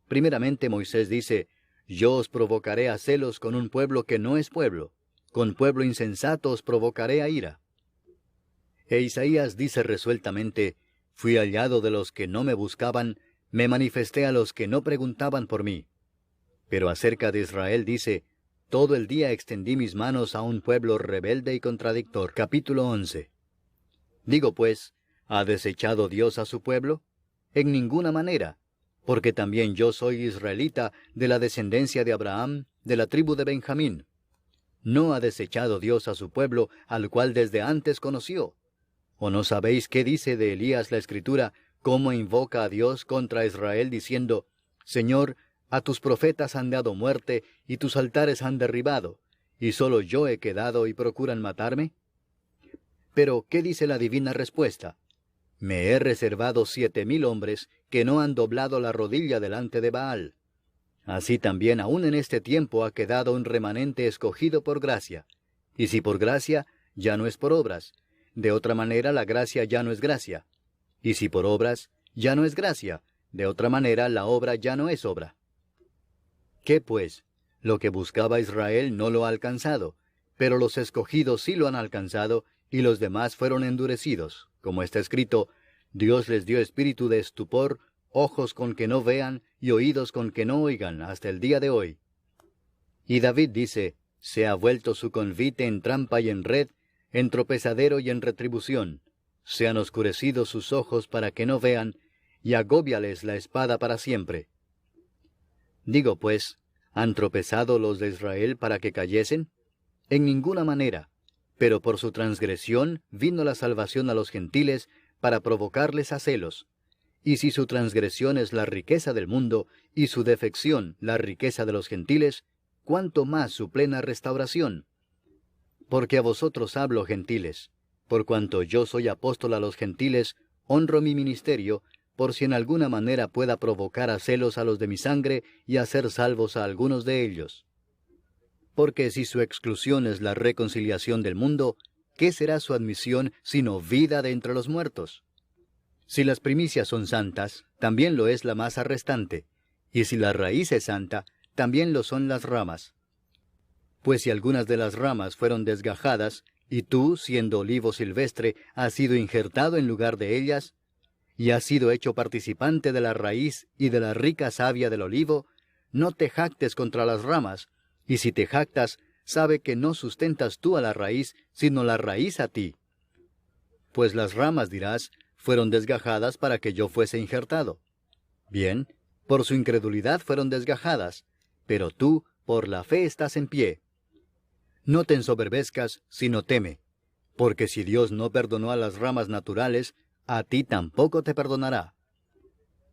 Primeramente Moisés dice, yo os provocaré a celos con un pueblo que no es pueblo, con pueblo insensato os provocaré a ira. E Isaías dice resueltamente, fui hallado de los que no me buscaban, me manifesté a los que no preguntaban por mí. Pero acerca de Israel dice, todo el día extendí mis manos a un pueblo rebelde y contradictor. Capítulo 11. Digo pues, ¿ha desechado Dios a su pueblo? En ninguna manera, porque también yo soy israelita, de la descendencia de Abraham, de la tribu de Benjamín. ¿No ha desechado Dios a su pueblo, al cual desde antes conoció? ¿O no sabéis qué dice de Elías la Escritura, cómo invoca a Dios contra Israel, diciendo, Señor, a tus profetas han dado muerte, y tus altares han derribado, y solo yo he quedado y procuran matarme? Pero, ¿qué dice la divina respuesta? Me he reservado 7,000 hombres que no han doblado la rodilla delante de Baal. Así también aún en este tiempo ha quedado un remanente escogido por gracia. Y si por gracia, ya no es por obras. De otra manera la gracia ya no es gracia. Y si por obras, ya no es gracia. De otra manera la obra ya no es obra. ¿Qué pues? Lo que buscaba Israel no lo ha alcanzado, pero los escogidos sí lo han alcanzado, y los demás fueron endurecidos. Como está escrito, Dios les dio espíritu de estupor, ojos con que no vean, y oídos con que no oigan, hasta el día de hoy. Y David dice, se ha vuelto su convite en trampa y en red, en tropezadero y en retribución. Se han oscurecido sus ojos para que no vean, y agóbiales la espada para siempre. Digo pues, ¿han tropezado los de Israel para que cayesen? En ninguna manera, pero por su transgresión vino la salvación a los gentiles para provocarles a celos. Y si su transgresión es la riqueza del mundo, y su defección la riqueza de los gentiles, ¿cuánto más su plena restauración? Porque a vosotros hablo, gentiles, por cuanto yo soy apóstol a los gentiles, honro mi ministerio, por si en alguna manera pueda provocar a celos a los de mi sangre y hacer salvos a algunos de ellos. Porque si su exclusión es la reconciliación del mundo, ¿qué será su admisión sino vida de entre los muertos? Si las primicias son santas, también lo es la masa restante, y si la raíz es santa, también lo son las ramas. Pues si algunas de las ramas fueron desgajadas, y tú, siendo olivo silvestre, has sido injertado en lugar de ellas, y has sido hecho participante de la raíz y de la rica savia del olivo, no te jactes contra las ramas, y si te jactas, sabe que no sustentas tú a la raíz, sino la raíz a ti. Pues las ramas, dirás, fueron desgajadas para que yo fuese injertado. Bien, por su incredulidad fueron desgajadas, pero tú, por la fe estás en pie. No te ensoberbezcas, sino teme, porque si Dios no perdonó a las ramas naturales, a ti tampoco te perdonará.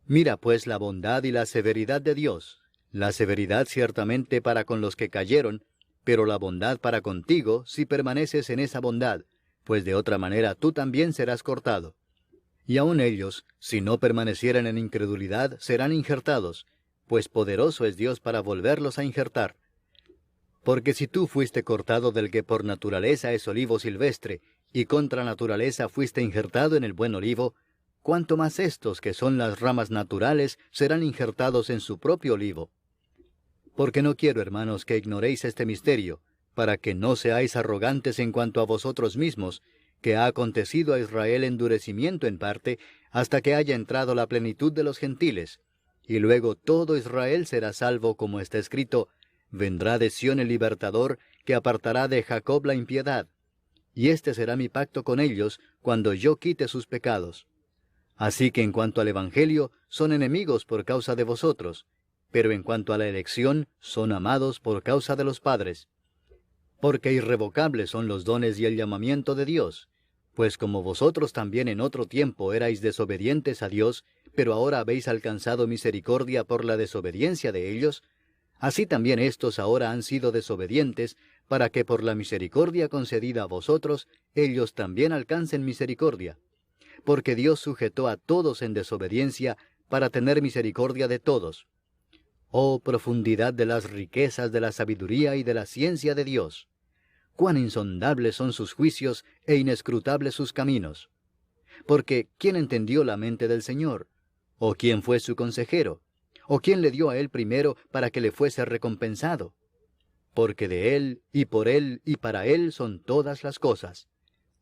Mira pues la bondad y la severidad de Dios, la severidad ciertamente para con los que cayeron, pero la bondad para contigo si permaneces en esa bondad, pues de otra manera tú también serás cortado. Y aun ellos, si no permanecieren en incredulidad, serán injertados, pues poderoso es Dios para volverlos a injertar. Porque si tú fuiste cortado del que por naturaleza es olivo silvestre, y contra naturaleza fuiste injertado en el buen olivo, cuánto más estos que son las ramas naturales serán injertados en su propio olivo. Porque no quiero, hermanos, que ignoréis este misterio, para que no seáis arrogantes en cuanto a vosotros mismos, que ha acontecido a Israel endurecimiento en parte, hasta que haya entrado la plenitud de los gentiles, y luego todo Israel será salvo, como está escrito, vendrá de Sión el libertador, que apartará de Jacob la impiedad. Y este será mi pacto con ellos, cuando yo quite sus pecados. Así que en cuanto al Evangelio, son enemigos por causa de vosotros, pero en cuanto a la elección, son amados por causa de los padres. Porque irrevocables son los dones y el llamamiento de Dios, pues como vosotros también en otro tiempo erais desobedientes a Dios, pero ahora habéis alcanzado misericordia por la desobediencia de ellos, así también éstos ahora han sido desobedientes, para que por la misericordia concedida a vosotros, ellos también alcancen misericordia. Porque Dios sujetó a todos en desobediencia, para tener misericordia de todos. Oh profundidad de las riquezas de la sabiduría y de la ciencia de Dios. Cuán insondables son sus juicios e inescrutables sus caminos. Porque ¿quién entendió la mente del Señor? ¿O quién fue su consejero? ¿O quién le dio a él primero para que le fuese recompensado? Porque de él, y por él, y para él son todas las cosas.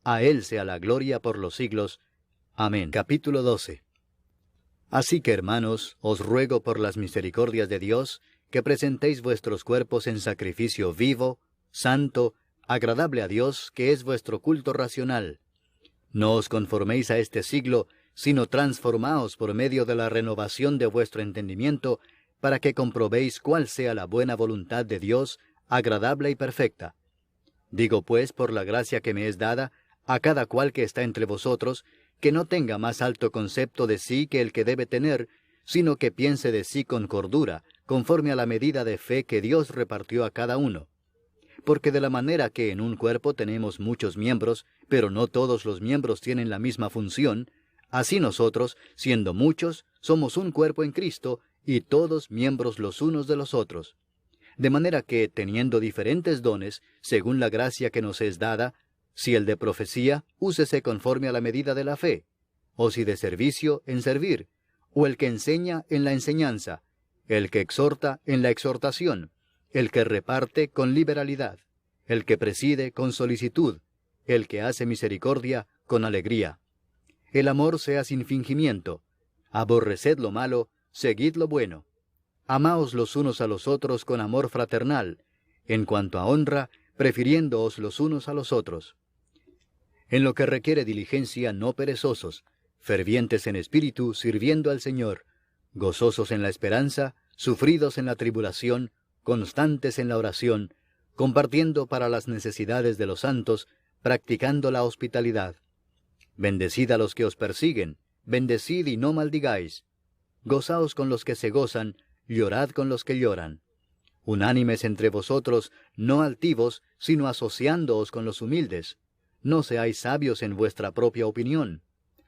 A él sea la gloria por los siglos. Amén. Capítulo 12. Así que, hermanos, os ruego por las misericordias de Dios, que presentéis vuestros cuerpos en sacrificio vivo, santo, agradable a Dios, que es vuestro culto racional. No os conforméis a este siglo, sino transformaos por medio de la renovación de vuestro entendimiento, para que comprobéis cuál sea la buena voluntad de Dios, agradable y perfecta. Digo pues, por la gracia que me es dada, a cada cual que está entre vosotros, que no tenga más alto concepto de sí que el que debe tener, sino que piense de sí con cordura, conforme a la medida de fe que Dios repartió a cada uno. Porque de la manera que en un cuerpo tenemos muchos miembros, pero no todos los miembros tienen la misma función, así nosotros, siendo muchos, somos un cuerpo en Cristo, y todos miembros los unos de los otros. De manera que, teniendo diferentes dones, según la gracia que nos es dada, si el de profecía, úsese conforme a la medida de la fe, o si de servicio, en servir, o el que enseña, en la enseñanza, el que exhorta, en la exhortación, el que reparte, con liberalidad, el que preside, con solicitud, el que hace misericordia, con alegría. El amor sea sin fingimiento. Aborreced lo malo, seguid lo bueno. Amaos los unos a los otros con amor fraternal, en cuanto a honra, prefiriéndoos los unos a los otros. En lo que requiere diligencia, no perezosos, fervientes en espíritu, sirviendo al Señor, gozosos en la esperanza, sufridos en la tribulación, constantes en la oración, compartiendo para las necesidades de los santos, practicando la hospitalidad. Bendecid a los que os persiguen, bendecid y no maldigáis. Gozaos con los que se gozan, llorad con los que lloran. Unánimes entre vosotros, no altivos, sino asociándoos con los humildes. No seáis sabios en vuestra propia opinión.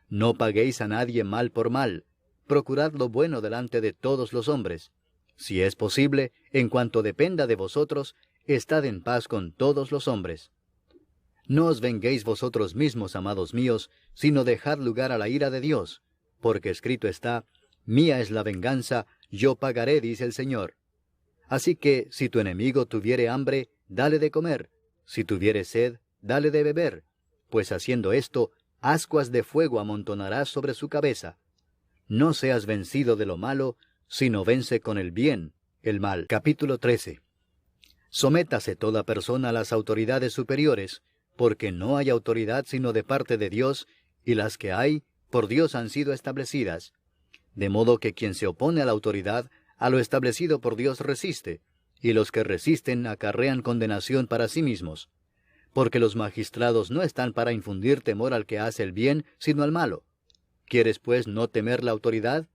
No paguéis a nadie mal por mal. Procurad lo bueno delante de todos los hombres. Si es posible, en cuanto dependa de vosotros, estad en paz con todos los hombres. No os venguéis vosotros mismos, amados míos, sino dejad lugar a la ira de Dios, porque escrito está, mía es la venganza, yo pagaré, dice el Señor. Así que, si tu enemigo tuviere hambre, dale de comer, si tuviere sed, dale de beber, pues haciendo esto, ascuas de fuego amontonarás sobre su cabeza. No seas vencido de lo malo, sino vence con el bien el mal. Capítulo 13. Sométase toda persona a las autoridades superiores, porque no hay autoridad sino de parte de Dios, y las que hay, por Dios han sido establecidas. De modo que quien se opone a la autoridad, a lo establecido por Dios resiste, y los que resisten acarrean condenación para sí mismos. Porque los magistrados no están para infundir temor al que hace el bien, sino al malo. ¿Quieres pues no temer la autoridad?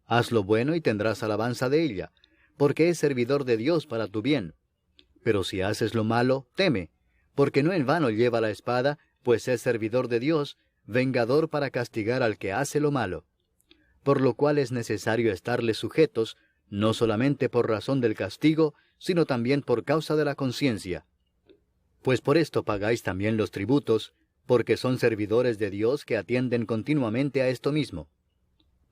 Haz lo bueno y tendrás alabanza de ella, porque es servidor de Dios para tu bien. Pero si haces lo malo, teme, porque no en vano lleva la espada, pues es servidor de Dios, vengador para castigar al que hace lo malo. Por lo cual es necesario estarles sujetos, no solamente por razón del castigo, sino también por causa de la conciencia. Pues por esto pagáis también los tributos, porque son servidores de Dios que atienden continuamente a esto mismo.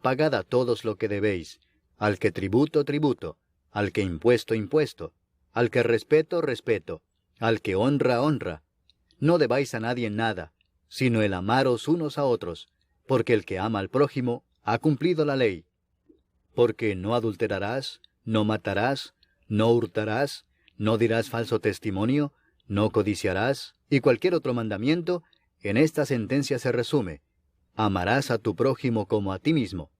Pagad a todos lo que debéis, al que tributo, tributo, al que impuesto, impuesto, al que respeto, respeto, al que honra, honra. No debáis a nadie nada, sino el amaros unos a otros, porque el que ama al prójimo ha cumplido la ley. Porque no adulterarás, no matarás, no hurtarás, no dirás falso testimonio, no codiciarás, y cualquier otro mandamiento, en esta sentencia se resume: amarás a tu prójimo como a ti mismo.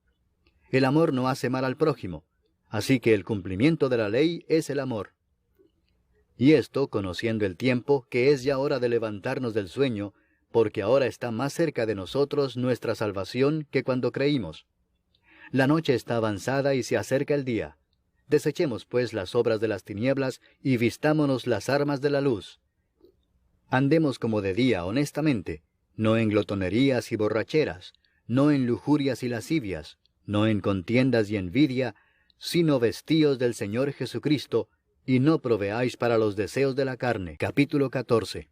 El amor no hace mal al prójimo, así que el cumplimiento de la ley es el amor. Y esto, conociendo el tiempo, que es ya hora de levantarnos del sueño, porque ahora está más cerca de nosotros nuestra salvación que cuando creímos. La noche está avanzada y se acerca el día. Desechemos pues las obras de las tinieblas y vistámonos las armas de la luz. Andemos como de día honestamente, no en glotonerías y borracheras, no en lujurias y lascivias, no en contiendas y envidia, sino vestíos del Señor Jesucristo, y no proveáis para los deseos de la carne. Capítulo 14.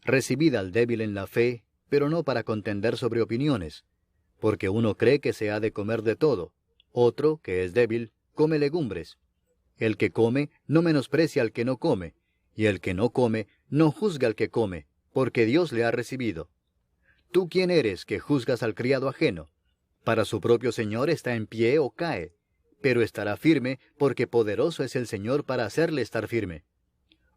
Recibid al débil en la fe, pero no para contender sobre opiniones, porque uno cree que se ha de comer de todo, otro, que es débil, come legumbres. El que come no menosprecia al que no come, y el que no come no juzga al que come, porque Dios le ha recibido. ¿Tú quién eres que juzgas al criado ajeno? Para su propio Señor está en pie o cae, pero estará firme, porque poderoso es el Señor para hacerle estar firme.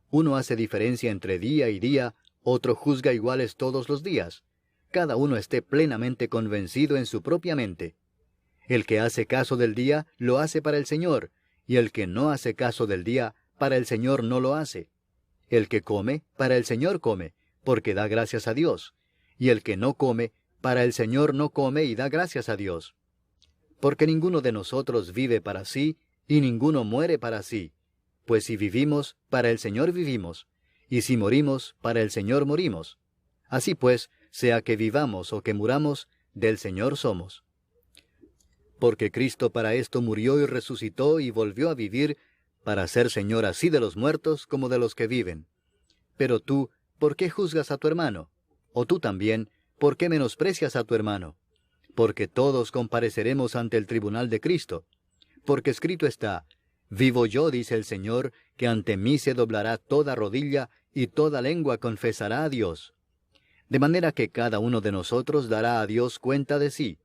Uno hace diferencia entre día y día, otro juzga iguales todos los días. Cada uno esté plenamente convencido en su propia mente. El que hace caso del día, lo hace para el Señor, y el que no hace caso del día, para el Señor no lo hace. El que come, para el Señor come, porque da gracias a Dios, y el que no come, para el Señor no come y da gracias a Dios. Porque ninguno de nosotros vive para sí, y ninguno muere para sí. Pues si vivimos, para el Señor vivimos, y si morimos, para el Señor morimos. Así pues, sea que vivamos o que muramos, del Señor somos. Porque Cristo para esto murió y resucitó y volvió a vivir, para ser Señor así de los muertos como de los que viven. Pero tú, ¿por qué juzgas a tu hermano? O tú también, ¿por qué menosprecias a tu hermano? Porque todos compareceremos ante el tribunal de Cristo. Porque escrito está: vivo yo, dice el Señor, que ante mí se doblará toda rodilla, y toda lengua confesará a Dios. De manera que cada uno de nosotros dará a Dios cuenta de sí.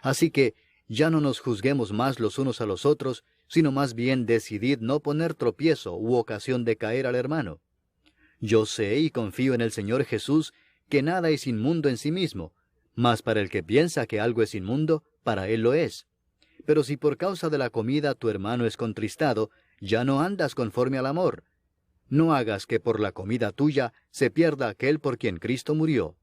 Así que, ya no nos juzguemos más los unos a los otros, sino más bien decidid no poner tropiezo u ocasión de caer al hermano. Yo sé y confío en el Señor Jesús que nada es inmundo en sí mismo, mas para el que piensa que algo es inmundo, para él lo es. Pero si por causa de la comida tu hermano es contristado, ya no andas conforme al amor. No hagas que por la comida tuya se pierda aquel por quien Cristo murió.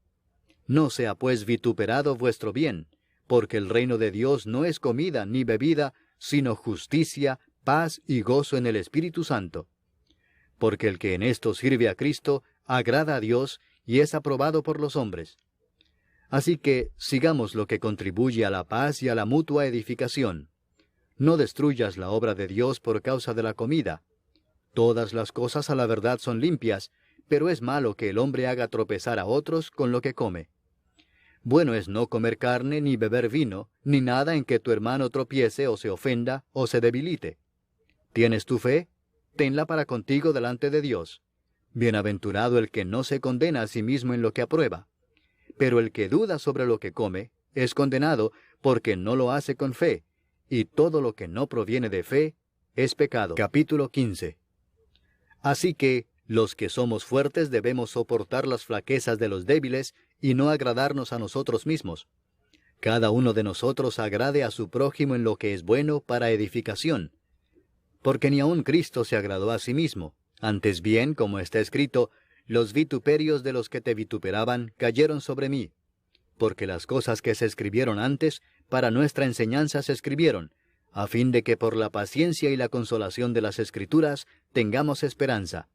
No sea pues vituperado vuestro bien, porque el reino de Dios no es comida ni bebida, sino justicia, paz y gozo en el Espíritu Santo. Porque el que en esto sirve a Cristo, agrada a Dios y es aprobado por los hombres. Así que sigamos lo que contribuye a la paz y a la mutua edificación. No destruyas la obra de Dios por causa de la comida. Todas las cosas a la verdad son limpias, pero es malo que el hombre haga tropezar a otros con lo que come. Bueno es no comer carne, ni beber vino, ni nada en que tu hermano tropiece o se ofenda o se debilite. ¿Tienes tu fe? Tenla para contigo delante de Dios. Bienaventurado el que no se condena a sí mismo en lo que aprueba. Pero el que duda sobre lo que come, es condenado porque no lo hace con fe, y todo lo que no proviene de fe es pecado. Capítulo 15. Así que, los que somos fuertes debemos soportar las flaquezas de los débiles y no agradarnos a nosotros mismos. Cada uno de nosotros agrade a su prójimo en lo que es bueno para edificación. Porque ni aun Cristo se agradó a sí mismo. Antes bien, como está escrito, los vituperios de los que te vituperaban cayeron sobre mí. Porque las cosas que se escribieron antes, para nuestra enseñanza se escribieron, a fin de que por la paciencia y la consolación de las Escrituras tengamos esperanza.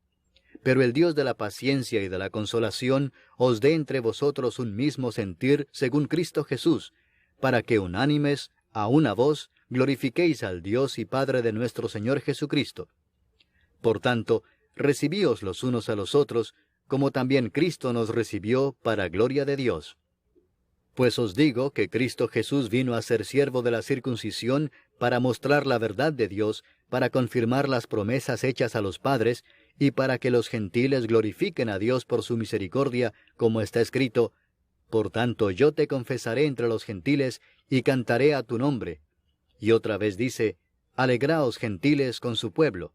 Pero el Dios de la paciencia y de la consolación os dé entre vosotros un mismo sentir según Cristo Jesús, para que unánimes, a una voz, glorifiquéis al Dios y Padre de nuestro Señor Jesucristo. Por tanto, recibíos los unos a los otros, como también Cristo nos recibió para gloria de Dios. Pues os digo que Cristo Jesús vino a ser siervo de la circuncisión para mostrar la verdad de Dios, para confirmar las promesas hechas a los padres, y para que los gentiles glorifiquen a Dios por su misericordia, como está escrito: por tanto yo te confesaré entre los gentiles, y cantaré a tu nombre. Y otra vez dice: alegraos gentiles con su pueblo.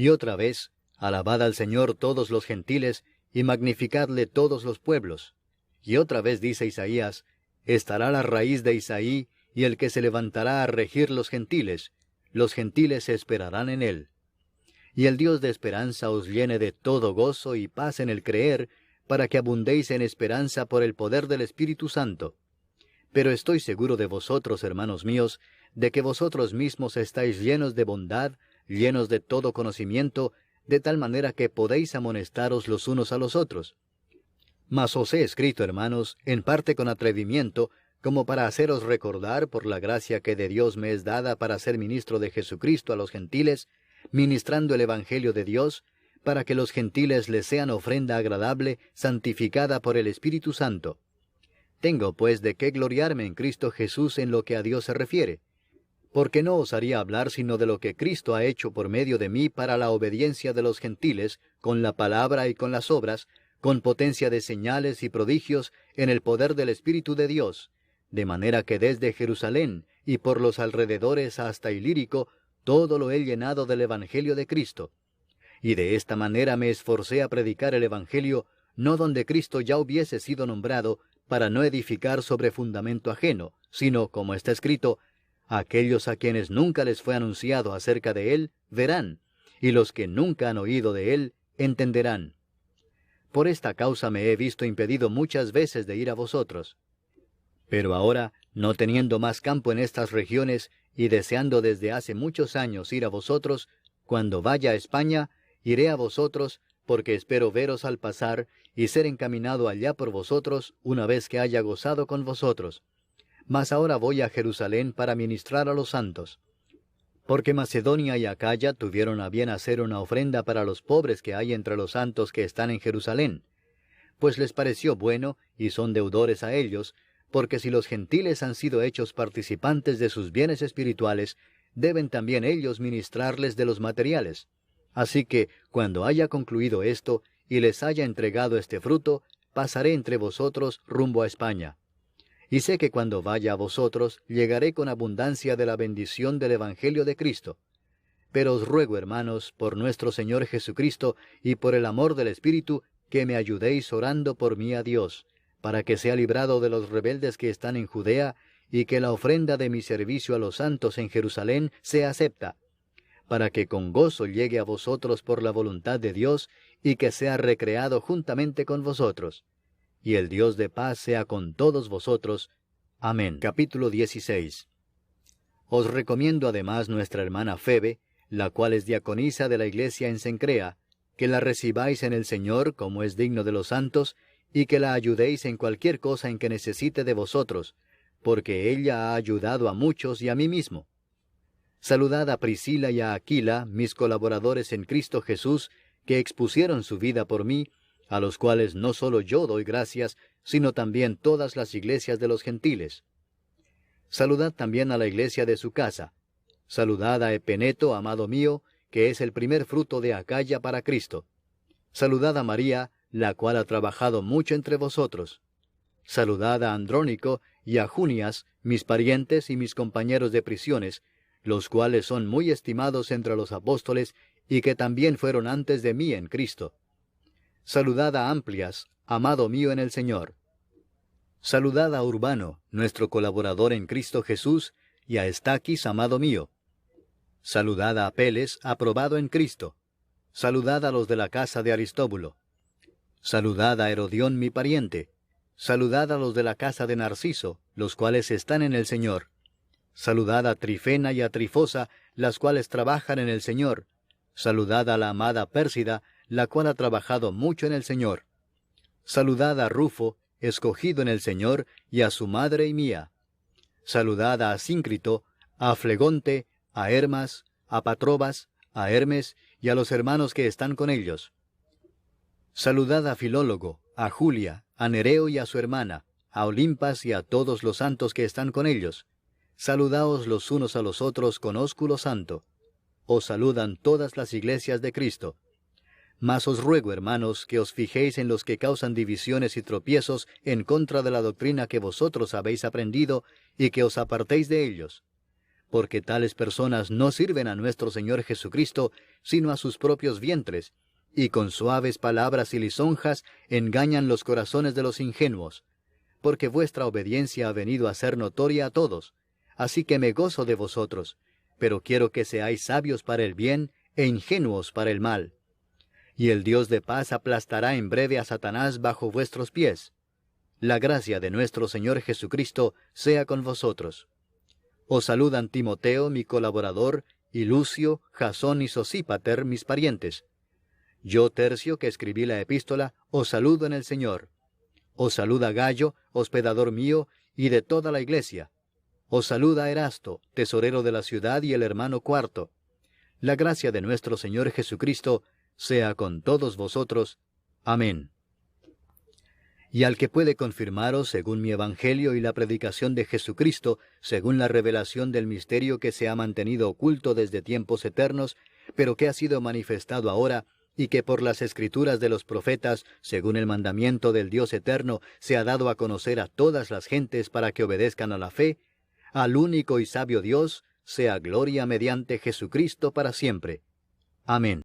Y otra vez, alabad al Señor todos los gentiles, y magnificadle todos los pueblos. Y otra vez dice Isaías, estará la raíz de Isaí, y el que se levantará a regir los gentiles esperarán en él. Y el Dios de esperanza os llene de todo gozo y paz en el creer, para que abundéis en esperanza por el poder del Espíritu Santo. Pero estoy seguro de vosotros, hermanos míos, de que vosotros mismos estáis llenos de bondad, llenos de todo conocimiento, de tal manera que podéis amonestaros los unos a los otros. Mas os he escrito, hermanos, en parte con atrevimiento, como para haceros recordar por la gracia que de Dios me es dada para ser ministro de Jesucristo a los gentiles, ministrando el Evangelio de Dios, para que los gentiles les sean ofrenda agradable, santificada por el Espíritu Santo. Tengo pues de qué gloriarme en Cristo Jesús en lo que a Dios se refiere, porque no osaría hablar sino de lo que Cristo ha hecho por medio de mí para la obediencia de los gentiles, con la palabra y con las obras, con potencia de señales y prodigios, en el poder del Espíritu de Dios, de manera que desde Jerusalén y por los alrededores hasta Ilírico, todo lo he llenado del Evangelio de Cristo. Y de esta manera me esforcé a predicar el Evangelio, no donde Cristo ya hubiese sido nombrado, para no edificar sobre fundamento ajeno, sino, como está escrito, aquellos a quienes nunca les fue anunciado acerca de él, verán, y los que nunca han oído de él, entenderán. Por esta causa me he visto impedido muchas veces de ir a vosotros. Pero ahora, no teniendo más campo en estas regiones, y deseando desde hace muchos años ir a vosotros, cuando vaya a España, iré a vosotros, porque espero veros al pasar, y ser encaminado allá por vosotros, una vez que haya gozado con vosotros. Mas ahora voy a Jerusalén para ministrar a los santos. Porque Macedonia y Acaya tuvieron a bien hacer una ofrenda para los pobres que hay entre los santos que están en Jerusalén. Pues les pareció bueno, y son deudores a ellos, porque si los gentiles han sido hechos participantes de sus bienes espirituales, deben también ellos ministrarles de los materiales. Así que, cuando haya concluido esto, y les haya entregado este fruto, pasaré entre vosotros rumbo a España. Y sé que cuando vaya a vosotros, llegaré con abundancia de la bendición del Evangelio de Cristo. Pero os ruego, hermanos, por nuestro Señor Jesucristo, y por el amor del Espíritu, que me ayudéis orando por mí a Dios, para que sea librado de los rebeldes que están en Judea, y que la ofrenda de mi servicio a los santos en Jerusalén sea acepta, para que con gozo llegue a vosotros por la voluntad de Dios, y que sea recreado juntamente con vosotros. Y el Dios de paz sea con todos vosotros. Amén. Capítulo 16. Os recomiendo además nuestra hermana Febe, la cual es diaconisa de la iglesia en Cencrea, que la recibáis en el Señor como es digno de los santos, y que la ayudéis en cualquier cosa en que necesite de vosotros, porque ella ha ayudado a muchos y a mí mismo. Saludad a Priscila y a Aquila, mis colaboradores en Cristo Jesús, que expusieron su vida por mí, a los cuales no solo yo doy gracias, sino también todas las iglesias de los gentiles. Saludad también a la iglesia de su casa. Saludad a Epeneto, amado mío, que es el primer fruto de Acaya para Cristo. Saludad a María, la cual ha trabajado mucho entre vosotros. Saludad a Andrónico y a Junias, mis parientes y mis compañeros de prisiones, los cuales son muy estimados entre los apóstoles, y que también fueron antes de mí en Cristo. Saludad a Amplias, amado mío en el Señor. Saludad a Urbano, nuestro colaborador en Cristo Jesús, y a Estaquis, amado mío. Saludad a Apeles, aprobado en Cristo. Saludad a los de la casa de Aristóbulo. Saludad a Herodión, mi pariente. Saludad a los de la casa de Narciso, los cuales están en el Señor. Saludad a Trifena y a Trifosa, las cuales trabajan en el Señor. Saludad a la amada Pérsida, la cual ha trabajado mucho en el Señor. Saludad a Rufo, escogido en el Señor, y a su madre y mía. Saludad a Asíncrito, a Flegonte, a Hermas, a Patrobas, a Hermes, y a los hermanos que están con ellos. Saludad a Filólogo, a Julia, a Nereo y a su hermana, a Olimpas y a todos los santos que están con ellos. Saludaos los unos a los otros con ósculo santo. Os saludan todas las iglesias de Cristo. Mas os ruego, hermanos, que os fijéis en los que causan divisiones y tropiezos en contra de la doctrina que vosotros habéis aprendido, y que os apartéis de ellos. porque tales personas no sirven a nuestro Señor Jesucristo, sino a sus propios vientres, y con suaves palabras y lisonjas engañan los corazones de los ingenuos. Porque vuestra obediencia ha venido a ser notoria a todos, así que me gozo de vosotros, pero quiero que seáis sabios para el bien e ingenuos para el mal. Y el Dios de paz aplastará en breve a Satanás bajo vuestros pies. La gracia de nuestro Señor Jesucristo sea con vosotros. Os saludan Timoteo, mi colaborador, y Lucio, Jasón y Sosípater, mis parientes. Yo, Tercio, que escribí la epístola, os saludo en el Señor. Os saluda Gayo, hospedador mío, y de toda la iglesia. Os saluda Erasto, tesorero de la ciudad, y el hermano Cuarto. La gracia de nuestro Señor Jesucristo sea con todos vosotros. Amén. Y al que puede confirmaros, según mi evangelio y la predicación de Jesucristo, según la revelación del misterio que se ha mantenido oculto desde tiempos eternos, pero que ha sido manifestado ahora, y que por las escrituras de los profetas, según el mandamiento del Dios eterno, se ha dado a conocer a todas las gentes para que obedezcan a la fe, al único y sabio Dios, sea gloria mediante Jesucristo para siempre. Amén.